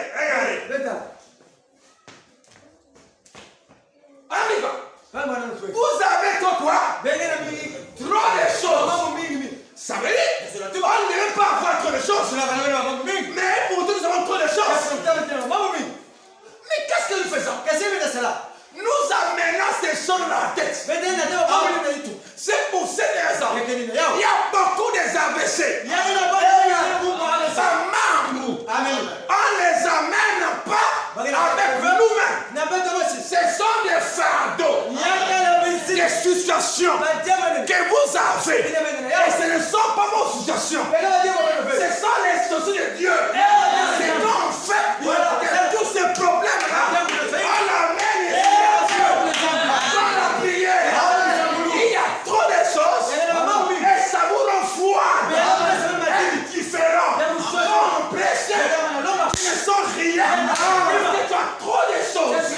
Amigo, vous avez trop quoi? Trop de choses. Ça veut dire on ne devait pas avoir trop de choses. Mais pourtant nous avons trop de choses. Mais qu'est-ce que nous faisons? Nous amenons ces choses dans la tête. C'est pour cette raison. Il y a beaucoup des AVC. Ça marche. On ne les amène pas avec nous-mêmes. Ce sont des fardeaux, des situations que vous avez. Et ce ne sont pas vos situations. Ce sont les situations de Dieu. C'est quand on fait que tous ces problèmes-là, on l'amène ici. Dans la prière, il y a trop de choses et ça vous rend froid, indifférent, pressé, qui ne sont rien. Parce que tu as trop de choses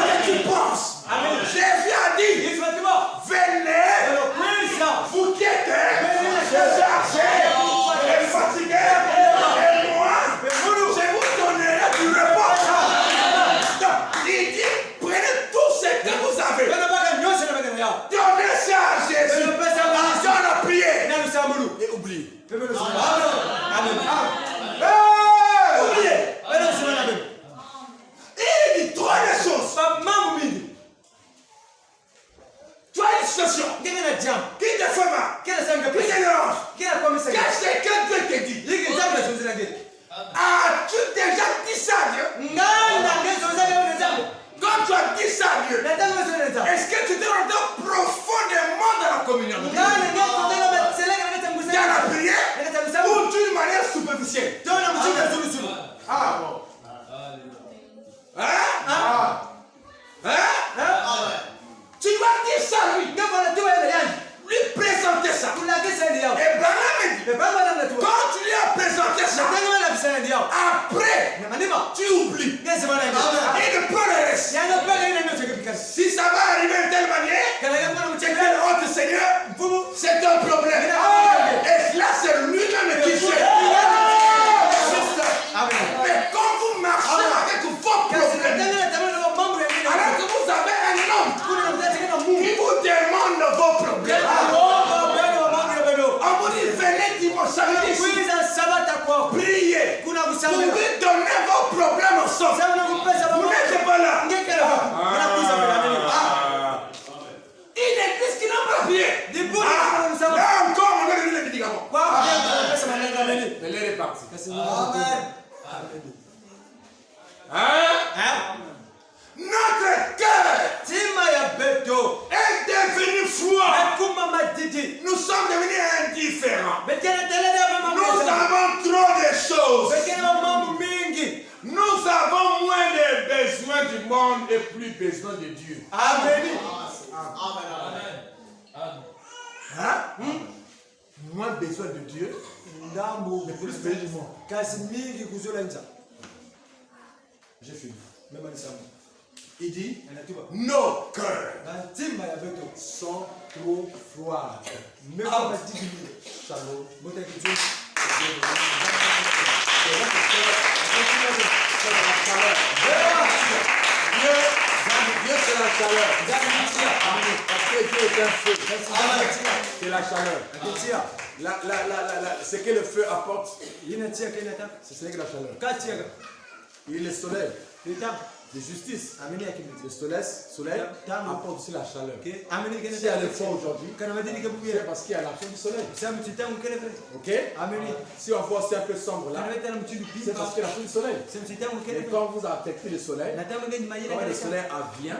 et tu penses. Jésus a dit, venez, vous qui êtes chargés et fatigués, et moi, je vous donnerai du repos. Donc, il dit, prenez tout ce que vous avez. Donnez ça à Jésus. Dans la prière. Et oubliez. Oubliez. Il dit trois des choses. Tu as une situation qui te fait mal, qui te dérange. Qu'est-ce que Dieu te dit? As-tu déjà dit ça à Dieu? Quand tu as dit ça à Dieu, est-ce que tu te rends profondément dans la communion? Dans la prière ou d'une manière superficielle? Tu dois dire ça à lui. Lui présenter ça. Et Branham dit, quand tu lui as présenté ça, après, tu oublies. Et ne prends le reste. Si ça va arriver de telle manière, oh Seigneur, c'est un problème. Et là, c'est lui-même qui fait. Mais quand vous marchez avec vos problèmes, alors que vous avez un homme qui vous demande vos problèmes, on vous pouvez donner vos problèmes ensemble. Vous n'êtes pas là. Une église qui n'a pas pied. Là encore, on a donné les médicaments. Mais l'air est parti. Notre cœur est devenu froid. Nous sommes devenus indifférents. Nous avons trop de choses. Nous avons moins de besoins du monde et plus besoin de Dieu. Moins besoin de Dieu, mais plus besoin du monde. J'ai fini. Il dit, Nos cœurs sont trop froids. Shalom. Dieu, c'est la chaleur. Parce que Dieu est un feu. C'est la chaleur. Ce que le feu apporte, c'est ce que la chaleur. Il est le soleil de justice. Le soleil apporte aussi la chaleur. S'il y a le froid aujourd'hui, c'est parce qu'il y a l'action du soleil. Ok? Si on voit c'est un peu sombre là, c'est parce qu'il y a l'action du soleil. Et quand vous affectez le soleil, quand le soleil vient,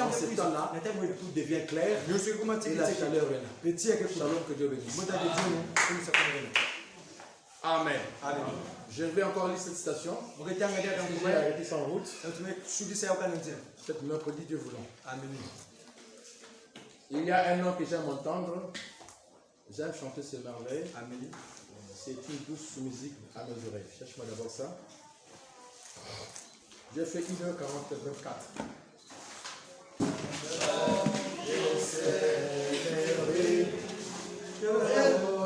en ce temps-là, tout devient clair et la chaleur est là. Shalom, que Dieu bénisse. Amen. Je vais encore lire cette citation. J'ai arrêté ça en route. Peut-être mercredi, Dieu voulant. Il y a un nom que j'aime entendre. J'aime chanter ces merveilles. C'est une douce musique à mes oreilles. Cherche-moi d'abord ça. J'ai fait 1h40, 24.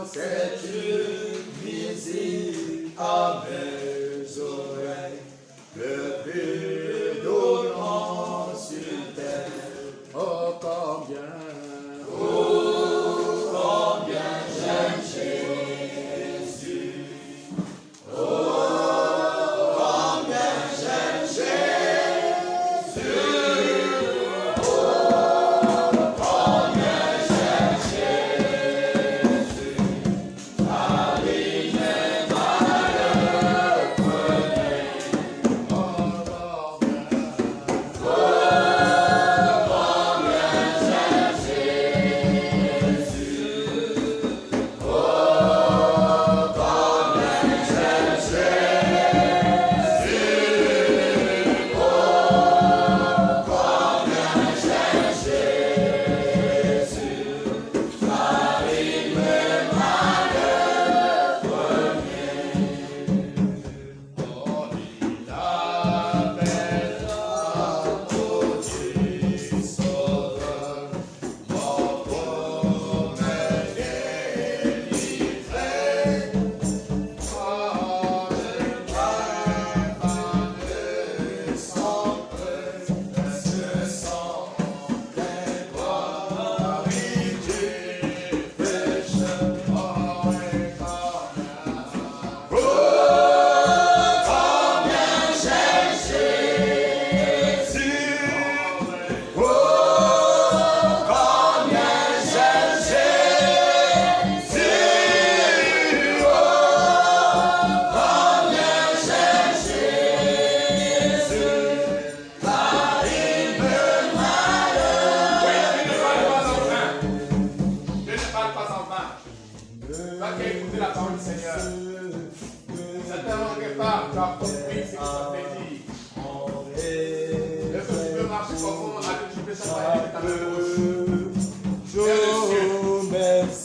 C'est une musique à mes oreilles, le but donnant sur terre. Oh combien j'aime Jésus. Oh combien j'aime Jésus. Oh combien j'aime Jésus.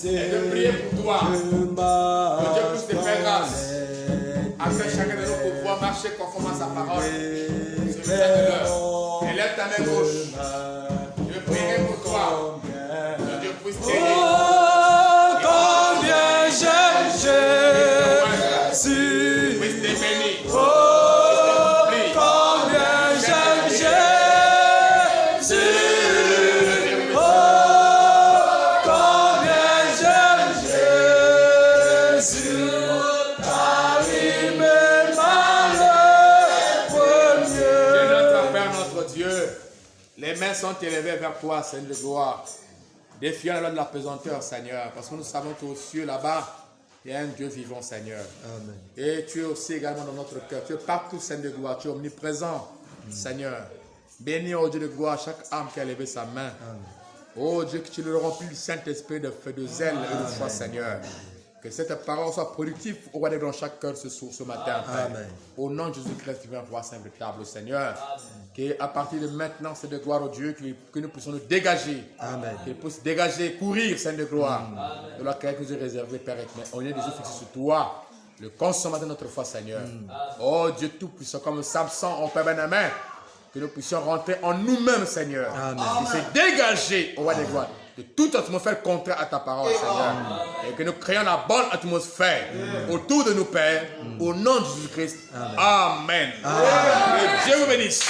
Et de prier pour toi. Que Dieu puisse te faire grâce. Afin chacun de nous pour pouvoir marcher conforme à sa parole. Élève ta main gauche. Je prierai pour toi. Que Dieu puisse t'aider. Oh, combien j'aime Jésus. Puisse te bénir. Oh, combien j'aime Jésus. Car il me mains sont élevées vers toi, Seigneur de gloire. Défiant la loi de la pesanteur, Seigneur, parce que nous savons qu'aux cieux là-bas, il y a un Dieu vivant, Seigneur. Amen. Et tu es aussi également dans notre cœur. Tu es partout, Seigneur de gloire. Tu es omniprésent, Seigneur. Bénis, oh Dieu de gloire, chaque âme qui a levé sa main. Amen. Oh Dieu, que tu le remplis du Saint-Esprit de feu, de zèle et de foi, Seigneur. Que cette parole soit productive au roi dans chaque cœur ce matin. Amen. Au nom de Jésus-Christ qui vient voir sa table, Seigneur. Qu'à partir de maintenant, c'est de gloire au Dieu, que nous puissions nous dégager. Amen. Qu'il puisse dégager, courir, Seigneur de gloire. De la carrière que nous avons réservée, Père éternel. Au lieu de Jésus fixé sur toi, le consommateur de notre foi, Seigneur. Oh Dieu Tout-Puissant, comme Samson, en Père Benjamin. Que nous puissions rentrer en nous-mêmes, Seigneur. Amen. Et se dégager, au roi des gloires, de toute atmosphère contraire à ta parole, Seigneur. Et que nous créons la bonne atmosphère autour de nous, Père. Au nom de Jésus-Christ. Amen. Que Dieu vous bénisse.